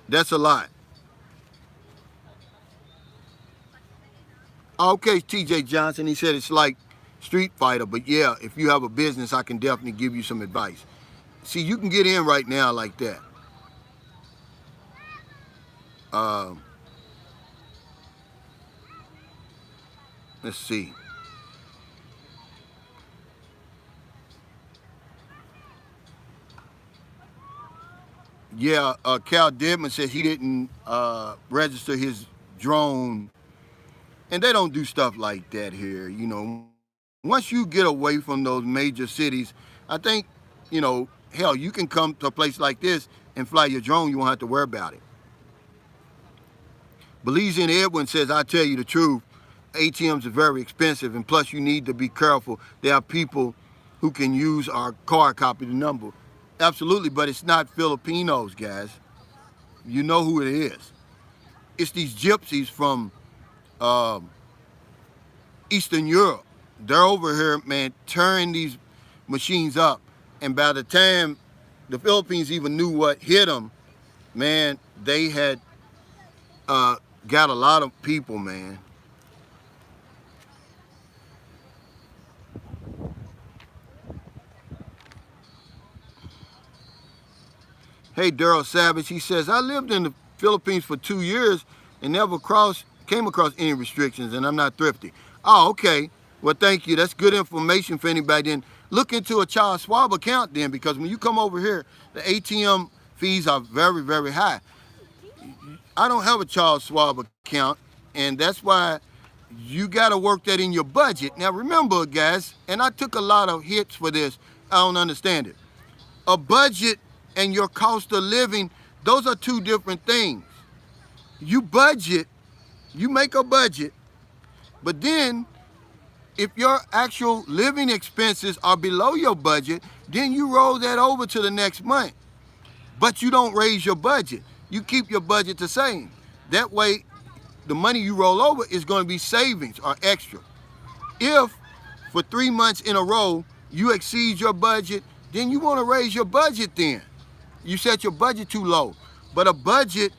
S1: that's a lot. Okay, TJ Johnson, he said it's like Street Fighter, but yeah, if you have a business, I can definitely give you some advice. See, you can get in right now like that. Let's see. Yeah, Cal Didman said he didn't register his drone, and they don't do stuff like that here. You know, once you get away from those major cities, I think, you know, hell, you can come to a place like this and fly your drone. You won't have to worry about it. Belizean Edwin says, I tell you the truth, ATMs are very expensive, and plus you need to be careful. There are people who can use our card, copy the number. Absolutely, but it's not Filipinos, guys. You know who it is. It's these gypsies from Eastern Europe. They're over here, man, tearing these machines up. And by the time the Philippines even knew what hit them, man, they had got a lot of people, man. Hey, Daryl Savage, he says, I lived in the Philippines for 2 years and never came across any restrictions, and I'm not thrifty. Oh, okay. Well, thank you. That's good information for anybody. Then look into a Charles Schwab account then, because when you come over here, the ATM fees are very, very high. I don't have a Charles Schwab account, and that's why you got to work that in your budget. Now remember, guys, and I took a lot of hits for this. I don't understand it. A budget and your cost of living, those are two different things. You budget, you make a budget, but then if your actual living expenses are below your budget, then you roll that over to the next month. But you don't raise your budget. You keep your budget the same. That way, the money you roll over is going to be savings or extra. If for 3 months in a row you exceed your budget, then you want to raise your budget then. You set your budget too low. But a budget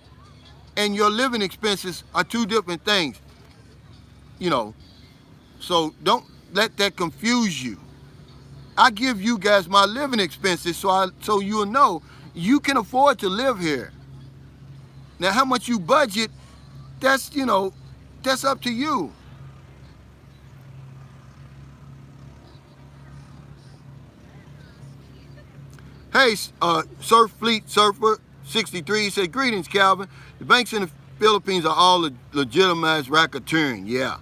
S1: and your living expenses are two different things. You know, so don't let that confuse you. I give you guys my living expenses so you'll know you can afford to live here. Now, how much you budget, that's up to you. Hey, Surf Fleet Surfer 63 said, greetings, Calvin. The banks in the Philippines are all legitimized racketeering. Yeah,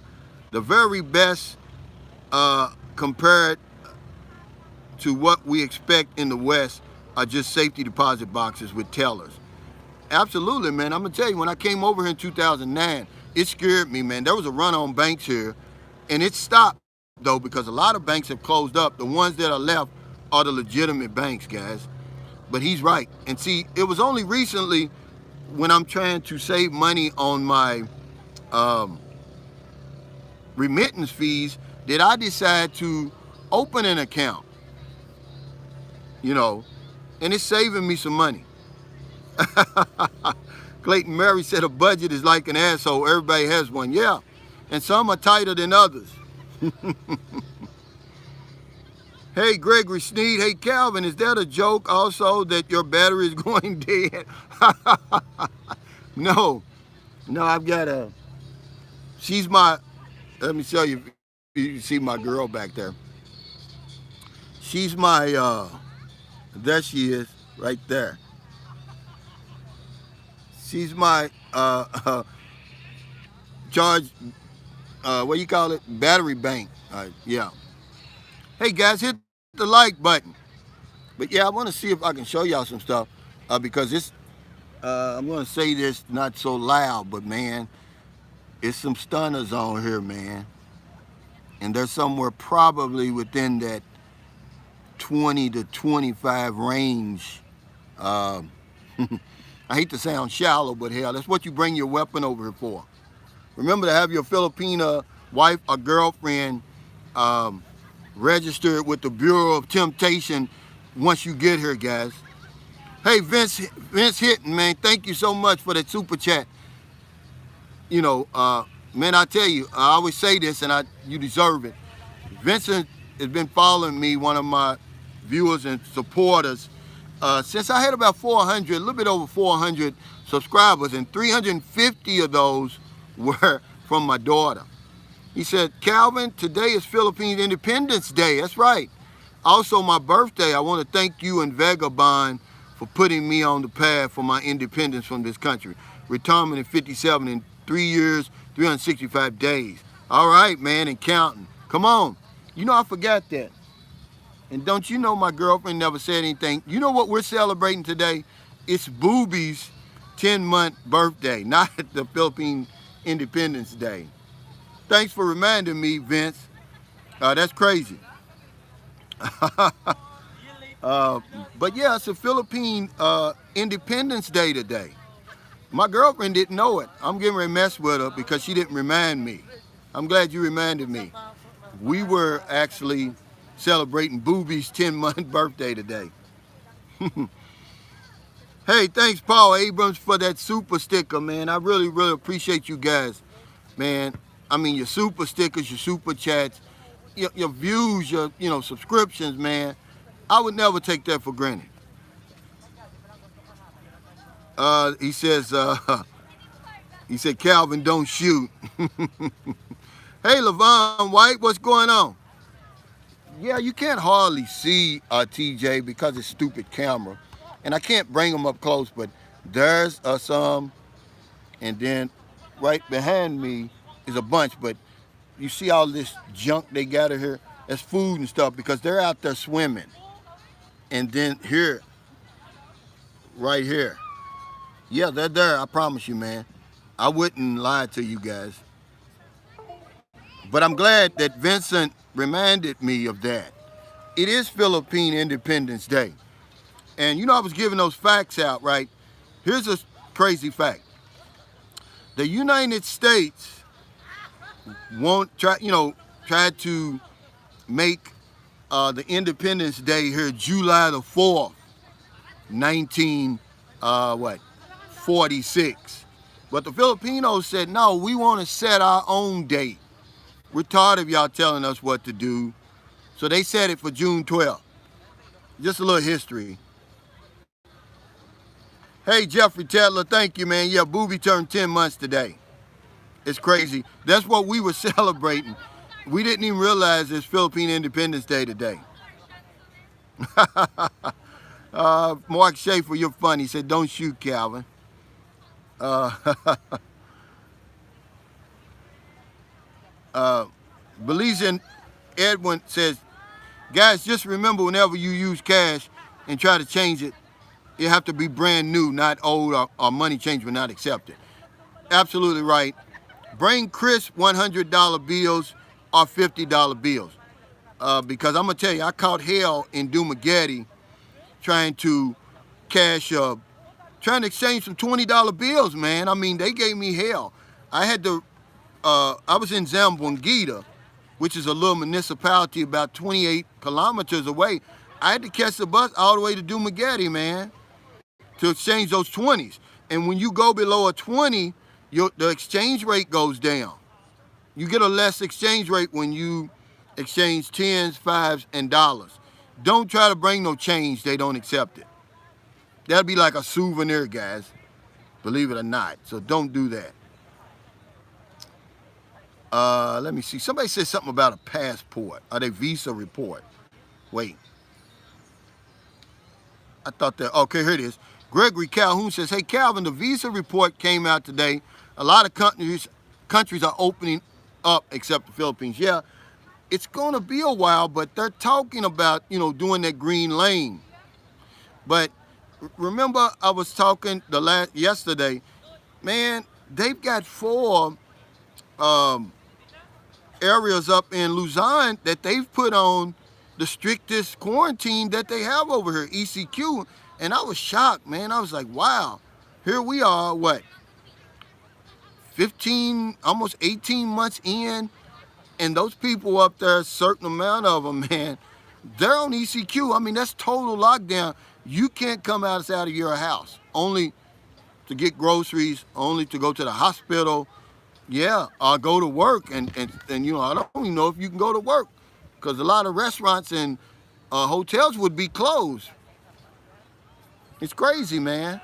S1: the very best compared to what we expect in the West are just safety deposit boxes with tellers. Absolutely, man. I'm gonna tell you, when I came over here in 2009, it scared me, man. There was a run on banks here, and it stopped though because a lot of banks have closed up. The ones that are left are the legitimate banks, guys. But he's right. And see, it was only recently when I'm trying to save money on my remittance fees that I decide to open an account. And it's saving me some money. Clayton Murray said a budget is like an asshole. Everybody has one. Yeah. And some are tighter than others. Hey, Gregory Sneed. Hey, Calvin, is that a joke also that your battery is going dead? No, I've got she's my, let me show you, you see my girl back there. She's my, there she is, right there. She's my charge, what do you call it? Battery bank. Yeah. Hey guys, hit the like button. But yeah, I want to see if I can show y'all some stuff because it's, I'm going to say this not so loud, but man, it's some stunners on here, man. And they're somewhere probably within that 20 to 25 range. I hate to sound shallow, but hell, that's what you bring your weapon over here for. Remember to have your Filipina wife or girlfriend registered with the Bureau of Temptation once you get here, guys. Hey, Vince Hitton, man, thank you so much for that super chat. Man, I tell you, I always say this, and you deserve it. Vincent has been following me, one of my viewers and supporters, since I had about 400, a little bit over 400 subscribers, and 350 of those were from my daughter. He said, Calvin, today is Philippine Independence Day. That's right. Also, my birthday. I want to thank you and Vagabond for putting me on the path for my independence from this country. Retirement in 57 in 3 years, 365 days. All right, man, and counting. Come on. I forgot that. And don't you know my girlfriend never said anything. You know what we're celebrating today? It's Booby's 10-month birthday, not the Philippine Independence Day. Thanks for reminding me, Vince. That's crazy. But yeah, it's a Philippine Independence Day today. My girlfriend didn't know it. I'm getting ready to mess with her because she didn't remind me. I'm glad you reminded me. We were actually celebrating Booby's 10-month birthday today. Hey, thanks, Paul Abrams, for that super sticker, man. I really, really appreciate you guys, man. I mean, your super stickers, your super chats, your views, your subscriptions, man. I would never take that for granted. He said, Calvin, don't shoot. Hey, Levon White, what's going on? Yeah, you can't hardly see TJ because it's stupid camera. And I can't bring them up close, but there's some. And then right behind me is a bunch, but you see all this junk they gather here? That's food and stuff because they're out there swimming. And then here, right here. Yeah, they're there. I promise you, man. I wouldn't lie to you guys. But I'm glad that Vincent reminded me of that. It is Philippine Independence Day. And you know, I was giving those facts out, right? Here's a crazy fact. The United States tried to make the Independence Day here July the 4th, 46. But the Filipinos said, no, we want to set our own date. We're tired of y'all telling us what to do. So they set it for June 12th. Just a little history. Hey, Jeffrey Tedler, thank you, man. Yeah, Booby turned 10 months today. It's crazy. That's what we were celebrating. We didn't even realize it's Philippine Independence Day today. Mark Schaefer, you're funny. He said, don't shoot, Calvin. Belizean Edwin says, guys, just remember whenever you use cash and try to change it, it have to be brand new, not old or money change will not accept it. Absolutely right. Bring Chris $100 bills or $50 bills. Because I'm going to tell you, I caught hell in Dumagetti trying to trying to exchange some $20 bills, man. I mean, they gave me hell. I was in Zamboanguita, which is a little municipality about 28 kilometers away. I had to catch the bus all the way to Dumagetti, man, to exchange those 20s. And when you go below a 20, the exchange rate goes down. You get a less exchange rate when you exchange tens, fives, and dollars. Don't try to bring no change. They don't accept it. That'll be like a souvenir, guys, believe it or not. So don't do that. Let me see. Somebody said something about a passport or their visa report. Wait. I thought that, okay, here it is. Gregory Calhoun says, hey, Calvin, the visa report came out today. A lot of countries are opening up except the Philippines. Yeah, it's going to be a while, but they're talking about, doing that green lane. But remember I was talking yesterday, man, they've got 4 areas up in Luzon that they've put on the strictest quarantine that they have over here, ECQ. And I was shocked, man. I was like, wow, here we are, 15, almost 18 months in, and those people up there, a certain amount of them, man, they're on ECQ. I mean, that's total lockdown. You can't come outside of your house, only to get groceries, only to go to the hospital, yeah, or go to work. And I don't even know if you can go to work because a lot of restaurants and hotels would be closed. It's crazy, man.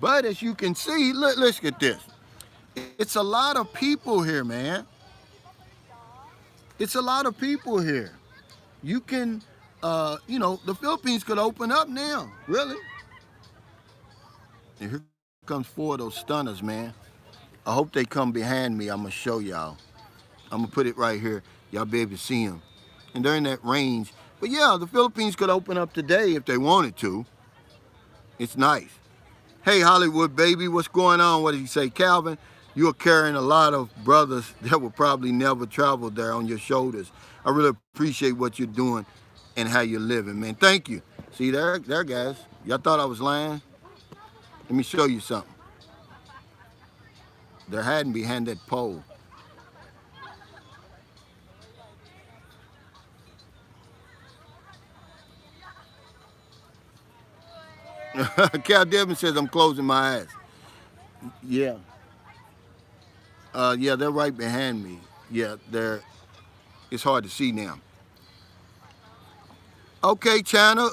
S1: But as you can see, let's get this. It's a lot of people here, man. It's a lot of people here. You can, the Philippines could open up now, really. And here comes 4 of those stunners, man. I hope they come behind me. I'm going to show y'all. I'm going to put it right here. Y'all be able to see them. And they're in that range. But yeah, the Philippines could open up today if they wanted to. It's nice. Hey, Hollywood baby, what's going on? What did he say? Calvin, you're carrying a lot of brothers that will probably never travel there on your shoulders. I really appreciate what you're doing and how you're living, man. Thank you. See there, guys. Y'all thought I was lying? Let me show you something. They're hiding behind that pole. Cal Devin says I'm closing my eyes. Yeah. Yeah, they're right behind me. Yeah, it's hard to see now. Okay, China.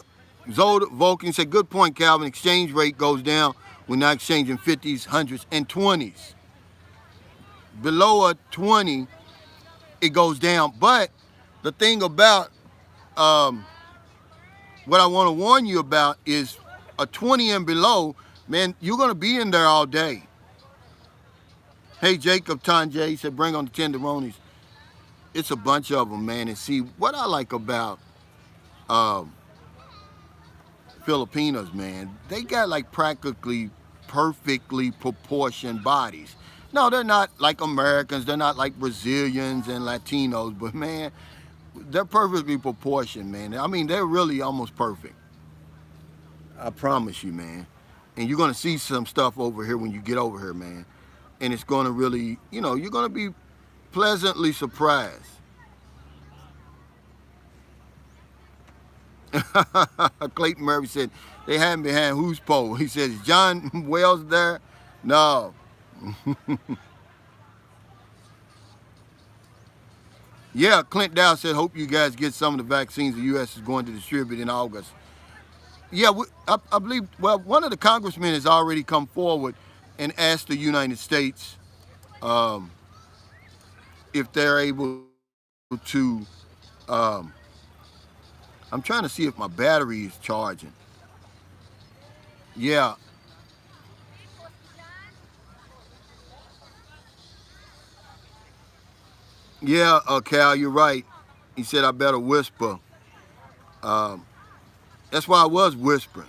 S1: Zoda Vulcan said, good point, Calvin. Exchange rate goes down. We're not exchanging 50s, 100s, and 20s. Below a 20, it goes down. But the thing about what I want to warn you about is a 20 and below, man, you're going to be in there all day. Hey, Jacob Tanjay, he said, bring on the tenderonis. It's a bunch of them, man. And see, what I like about um, Filipinos, man, they got like practically perfectly proportioned bodies. No, they're not like Americans. They're not like Brazilians and Latinos, but man, they're perfectly proportioned, man. I mean, they're really almost perfect. I promise you, man. And you're gonna see some stuff over here when you get over here, man. And it's gonna really, you're gonna be pleasantly surprised. Clayton Murray said, they had him behind whose pole? He said, is John Wells there? No. Yeah, Clint Dow said, hope you guys get some of the vaccines the U.S. is going to distribute in August. Yeah, I believe, well, one of the congressmen has already come forward and asked the United States if they're able to, I'm trying to see if my battery is charging. Yeah. Yeah, Cal, you're right. He said I better whisper. That's why I was whispering.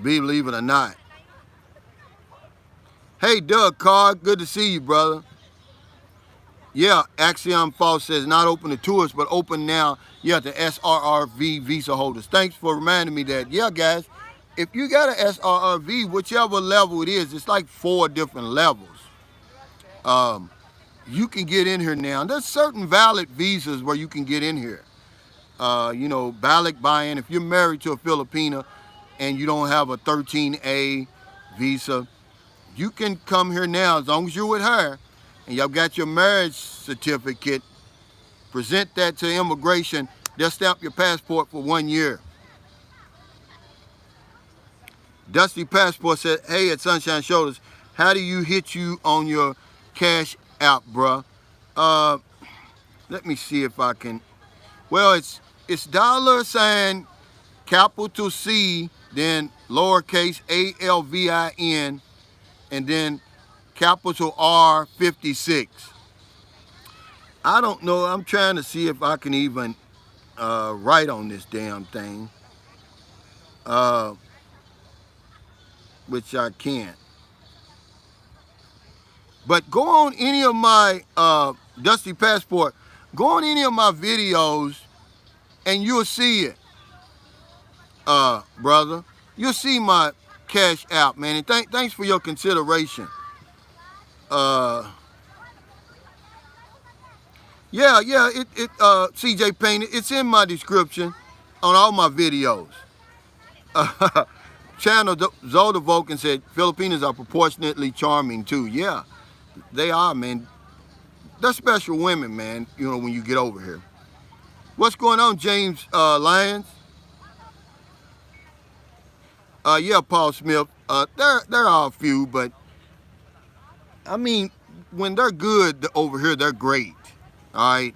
S1: Believe it or not. Hey, Doug Carr, good to see you, brother. Yeah, Axiom Falls says not open to tourists, but open now, yeah, to SRRV visa holders. Thanks for reminding me that. Yeah, guys, if you got an SRRV, whichever level it is, it's like 4 different levels. You can get in here now. There's certain valid visas where you can get in here. Balik buy-in. If you're married to a Filipina and you don't have a 13A visa, you can come here now as long as you're with her and y'all got your marriage certificate. Present that to immigration. They'll stamp your passport for 1 year. Dusty Passport said, hey, at Sunshine Shoulders, how do you hit you on your Cash App, bruh? Let me see if I can. Well, it's $, capital C, then lowercase ALVIN, and then capital R56. I don't know. I'm trying to see if I can even write on this damn thing, which I can't. But go on any of my Dusty Passport, go on any of my videos and you'll see it, brother. You'll see my Cash App, man. And thanks for your consideration. Yeah, CJ Payne, it's in my description on all my videos. Channel Zolda Vulcan said, Filipinos are proportionately charming too. Yeah, they are, man. They're special women, man, when you get over here. What's going on, James Lyons? Yeah, Paul Smith. There are a few, but I mean, when they're good over here, they're great. All right?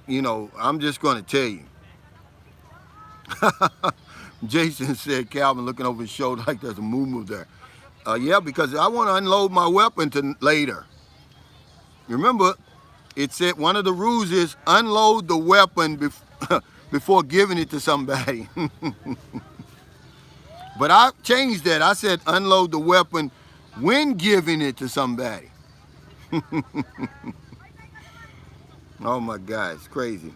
S1: I'm just going to tell you. Jason said, Calvin looking over his shoulder like there's a moo-moo there. Yeah, because I want to unload my weapon later. Remember, it said one of the rules is unload the weapon before giving it to somebody. But I changed that. I said unload the weapon when giving it to somebody. Oh my God, it's crazy.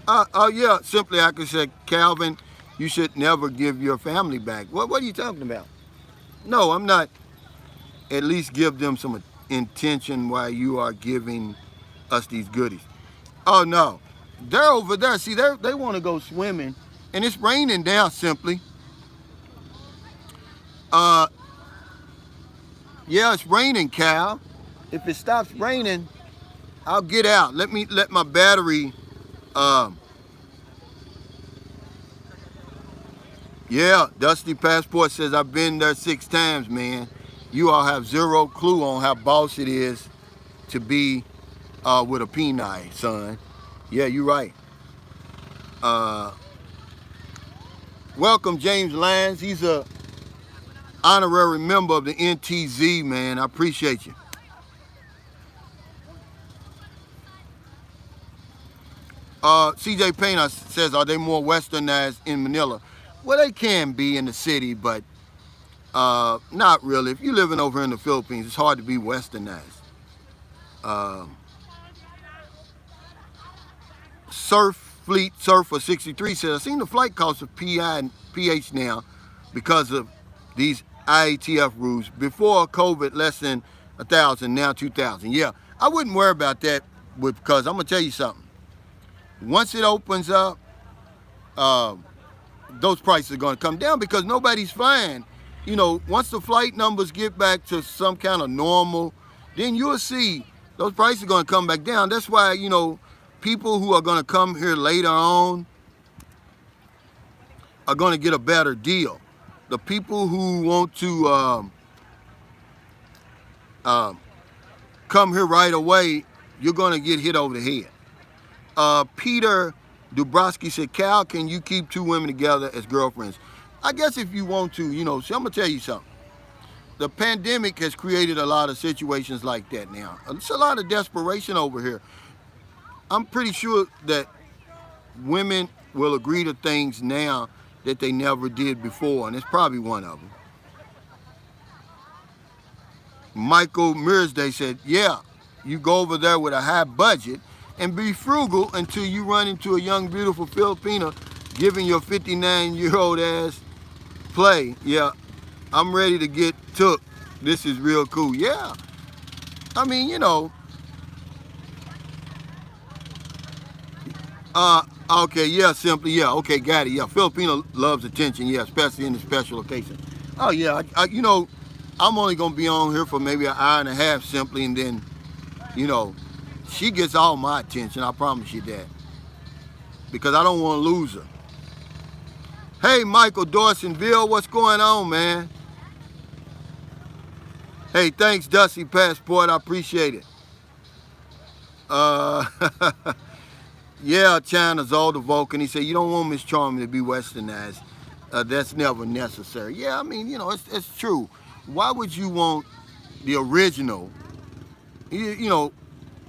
S1: Yeah, simply I could say, Calvin, you should never give your family back. What are you talking about? No, I'm not. At least give them some intention while you are giving us these goodies. Oh no, they're over there. See, they want to go swimming, and it's raining down simply. Yeah, it's raining, Cal. If it stops raining, I'll get out. Let my battery. Yeah, Dusty Passport says I've been there 6 times, man. You all have zero clue on how boss it is to be with a Peni, son. Yeah, you're right. welcome James Lands. He's a honorary member of the NTZ, man. I appreciate you. CJ Payne says, are they more westernized in Manila? Well, they can be in the city, but not really. If you're living over in the Philippines, it's hard to be westernized. Uh, Surf Fleet Surfer 63 says, I've seen the flight costs of PI and PH now because of these IATF rules. Before COVID, less than 1,000, now 2,000. Yeah, I wouldn't worry about that because I'm going to tell you something. Once it opens up, those prices are going to come down because nobody's flying. You know, once the flight numbers get back to some kind of normal, then you'll see those prices are going to come back down. That's why, you know, people who are going to come here later on are going to get a better deal. The people who want to come here right away, you're going to get hit over the head. Peter Dubrowski said, Cal, can you keep two women together as girlfriends? I guess if you want to, you know, so I'm going to tell you something. The pandemic has created a lot of situations like that now. It's a lot of desperation over here. I'm pretty sure that women will agree to things now that they never did before, and it's probably one of them. Michael Mearsday said, yeah, you go over there with a high budget and be frugal until you run into a young, beautiful Filipina giving your 59-year-old ass play. Yeah, I'm ready to get took. This is real cool. Yeah, I mean, you know. Okay, yeah, simply, yeah, okay, got it. Yeah, Filipino loves attention, yeah, especially in the special occasion. Oh, yeah, you know, I'm only going to be on here for maybe an hour and a half simply, and then, you know, she gets all my attention, I promise you that. Because I don't want to lose her. Hey, Michael Dawsonville, what's going on, man? Hey, thanks, Dusty Passport, I appreciate it. Yeah, China's all the Vulcan. He said, you don't want Miss Charming to be westernized. That's never necessary. Yeah, I mean, you know, it's true. Why would you want the original? You know,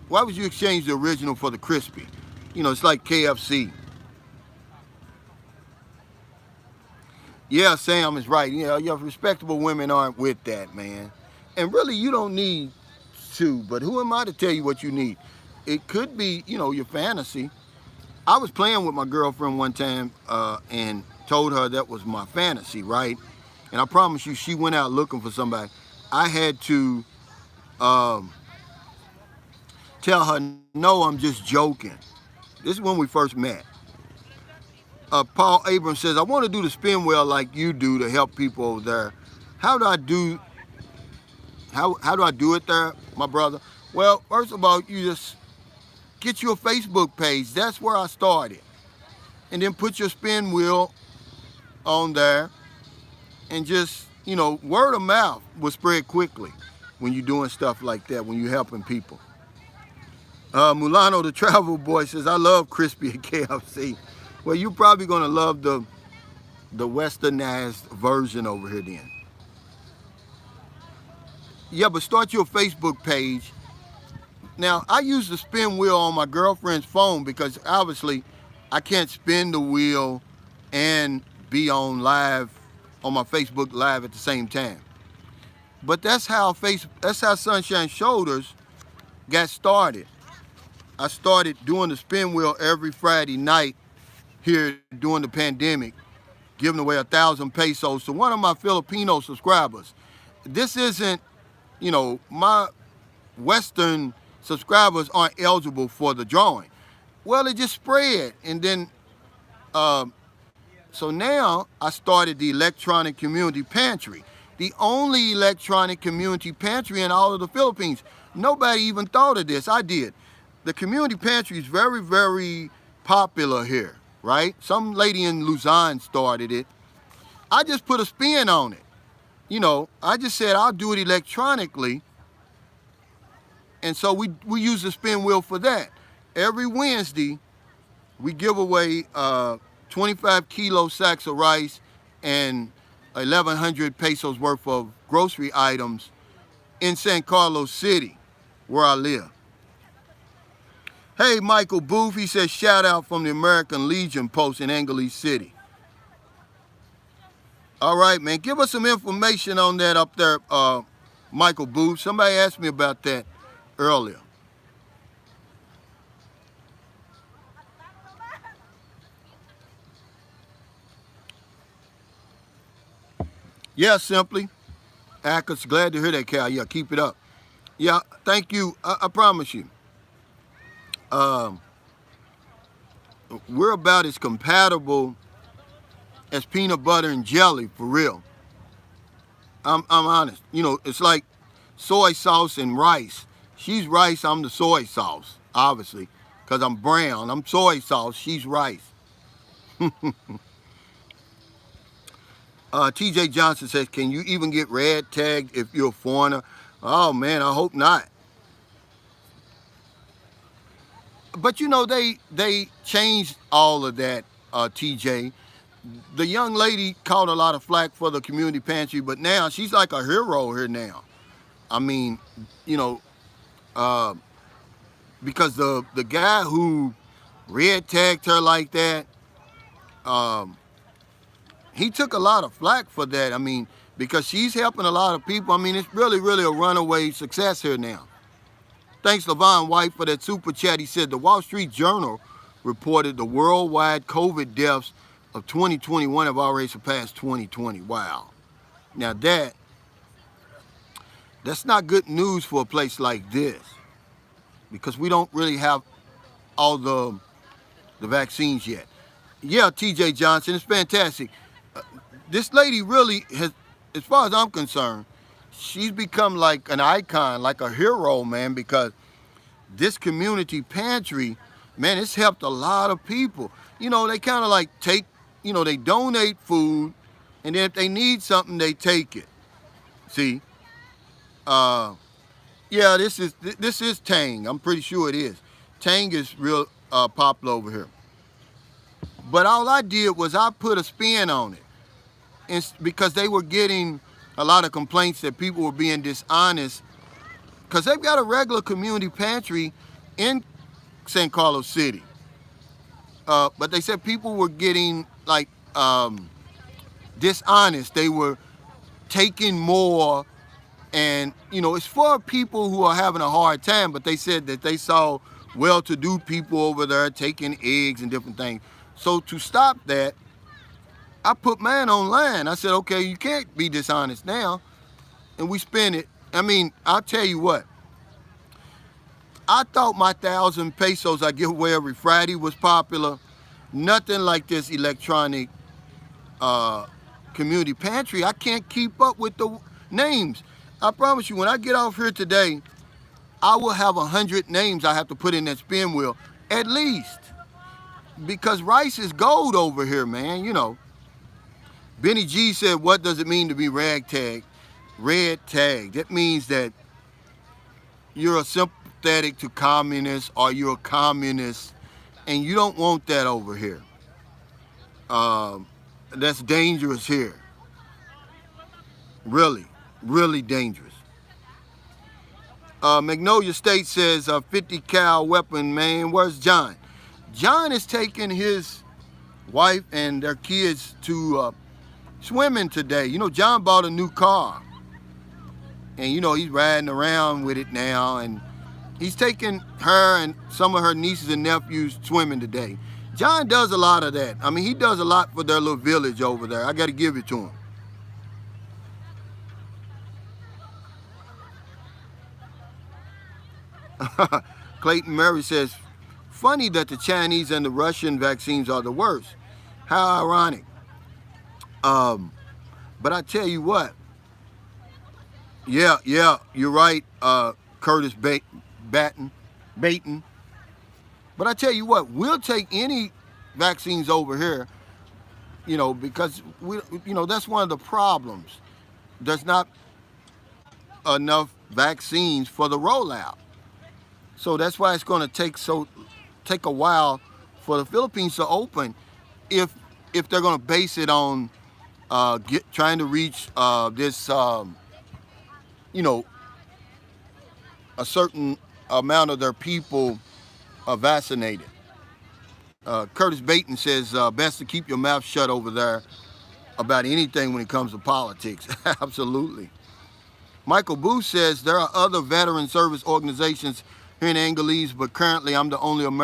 S1: why would you exchange the original for the crispy? You know, it's like KFC. Yeah, Sam is right. You know, your respectable women aren't with that, man. And really, you don't need to, but who am I to tell you what you need? It could be, you know, your fantasy. I was playing with my girlfriend one time and told her that was my fantasy, right? And I promise you, she went out looking for somebody. I had to tell her, no, I'm just joking. This is when we first met. Paul Abrams says, I want to do the spin wheel like you do to help people over there. How do I do it there, my brother? Well, first of all, you just get you a Facebook page. That's where I started. And then put your spin wheel on there and just, you know, word of mouth will spread quickly when you're doing stuff like that, when you're helping people. Mulano, the travel boy, says, I love crispy at KFC. Well, you're probably going to love the westernized version over here then. Yeah, but start your Facebook page. Now, I use the spin wheel on my girlfriend's phone because obviously I can't spin the wheel and be on live on my Facebook Live at the same time. But that's how Sunshine Shoulders got started. I started doing the spin wheel every Friday night here during the pandemic, giving away 1,000 pesos to one of my Filipino subscribers. This isn't, you know, my Western subscribers aren't eligible for the drawing. Well, it just spread. And then, so now I started the Electronic Community Pantry, the only electronic community pantry in all of the Philippines. Nobody even thought of this. I did. The community pantry is very, very popular here, right? Some lady in Luzon started it. I just put a spin on it. You know, I just said I'll do it electronically. And so we use the spin wheel for that. Every Wednesday, we give away 25 kilo sacks of rice and 1,100 pesos worth of grocery items in San Carlos City, where I live. Hey, Michael Booth, he says, shout out from the American Legion post in Angeles City. All right, man, give us some information on that up there, Michael Booth. Somebody asked me about that earlier. Yeah, simply. Ackers, glad to hear that, Cal. Yeah, keep it up. Yeah, thank you. I promise you. We're about as compatible as peanut butter and jelly, for real. I'm honest. You know, it's like soy sauce and rice. She's rice, I'm the soy sauce, obviously, because I'm brown. I'm soy sauce, she's rice. TJ Johnson says, can you even get red tagged if you're a foreigner? Oh, man, I hope not. But, you know, they changed all of that, TJ. The young lady caught a lot of flack for the community pantry, but now she's like a hero here now. I mean, you know, because the guy who red tagged her like that, he took a lot of flack for that. I mean, because she's helping a lot of people. I mean, it's really, really a runaway success here now. Thanks, Levon White, for that super chat. He said the Wall Street Journal reported the worldwide COVID deaths of 2021 have already surpassed 2020. Wow. Now that's not good news for a place like this, because we don't really have all the vaccines yet. Yeah, TJ Johnson, it's fantastic. This lady really has, as far as I'm concerned, she's become like an icon, like a hero, man, because this community pantry, man, it's helped a lot of people. You know, they kind of like take, you know, they donate food, and then if they need something, they take it. See? Yeah, this is Tang. I'm pretty sure it is. Tang is real popular over here. But all I did was I put a spin on it. Because they were getting a lot of complaints that people were being dishonest, because they've got a regular community pantry in San Carlos City. But they said people were getting like dishonest. They were taking more, and you know, it's for people who are having a hard time, but they said that they saw well-to-do people over there taking eggs and different things. So to stop that, I put mine online. I said, okay, you can't be dishonest now. And we spent it. I mean, I'll tell you what. I thought my 1,000 pesos I give away every Friday was popular. Nothing like this electronic community pantry. I can't keep up with the names. I promise you, when I get off here today, I will have 100 names I have to put in that spin wheel, at least. Because rice is gold over here, man, you know. Benny G said, what does it mean to be ragtag? Red tag. That means that you're a sympathetic to communists, or you're a communist, and you don't want that over here. That's dangerous here. Really, really dangerous. Magnolia State says, 50 cal weapon, man. Where's John? John is taking his wife and their kids to swimming today. You know, John bought a new car, and you know, he's riding around with it now, and he's taking her and some of her nieces and nephews swimming today. John does a lot of that. I mean, he does a lot for their little village over there. I got to give it to him. Clayton Murray says, funny that the Chinese and the Russian vaccines are the worst. How ironic. But I tell you what, yeah, you're right, Curtis Batten. But I tell you what, we'll take any vaccines over here, you know, because that's one of the problems. There's not enough vaccines for the rollout. So that's why it's going to take a while for the Philippines to open. If if they're going to base it on trying to reach this, you know, a certain amount of their people vaccinated. Curtis Baton says, best to keep your mouth shut over there about anything when it comes to politics. Absolutely. Michael Booth says, there are other veteran service organizations here in Anglease, but currently I'm the only American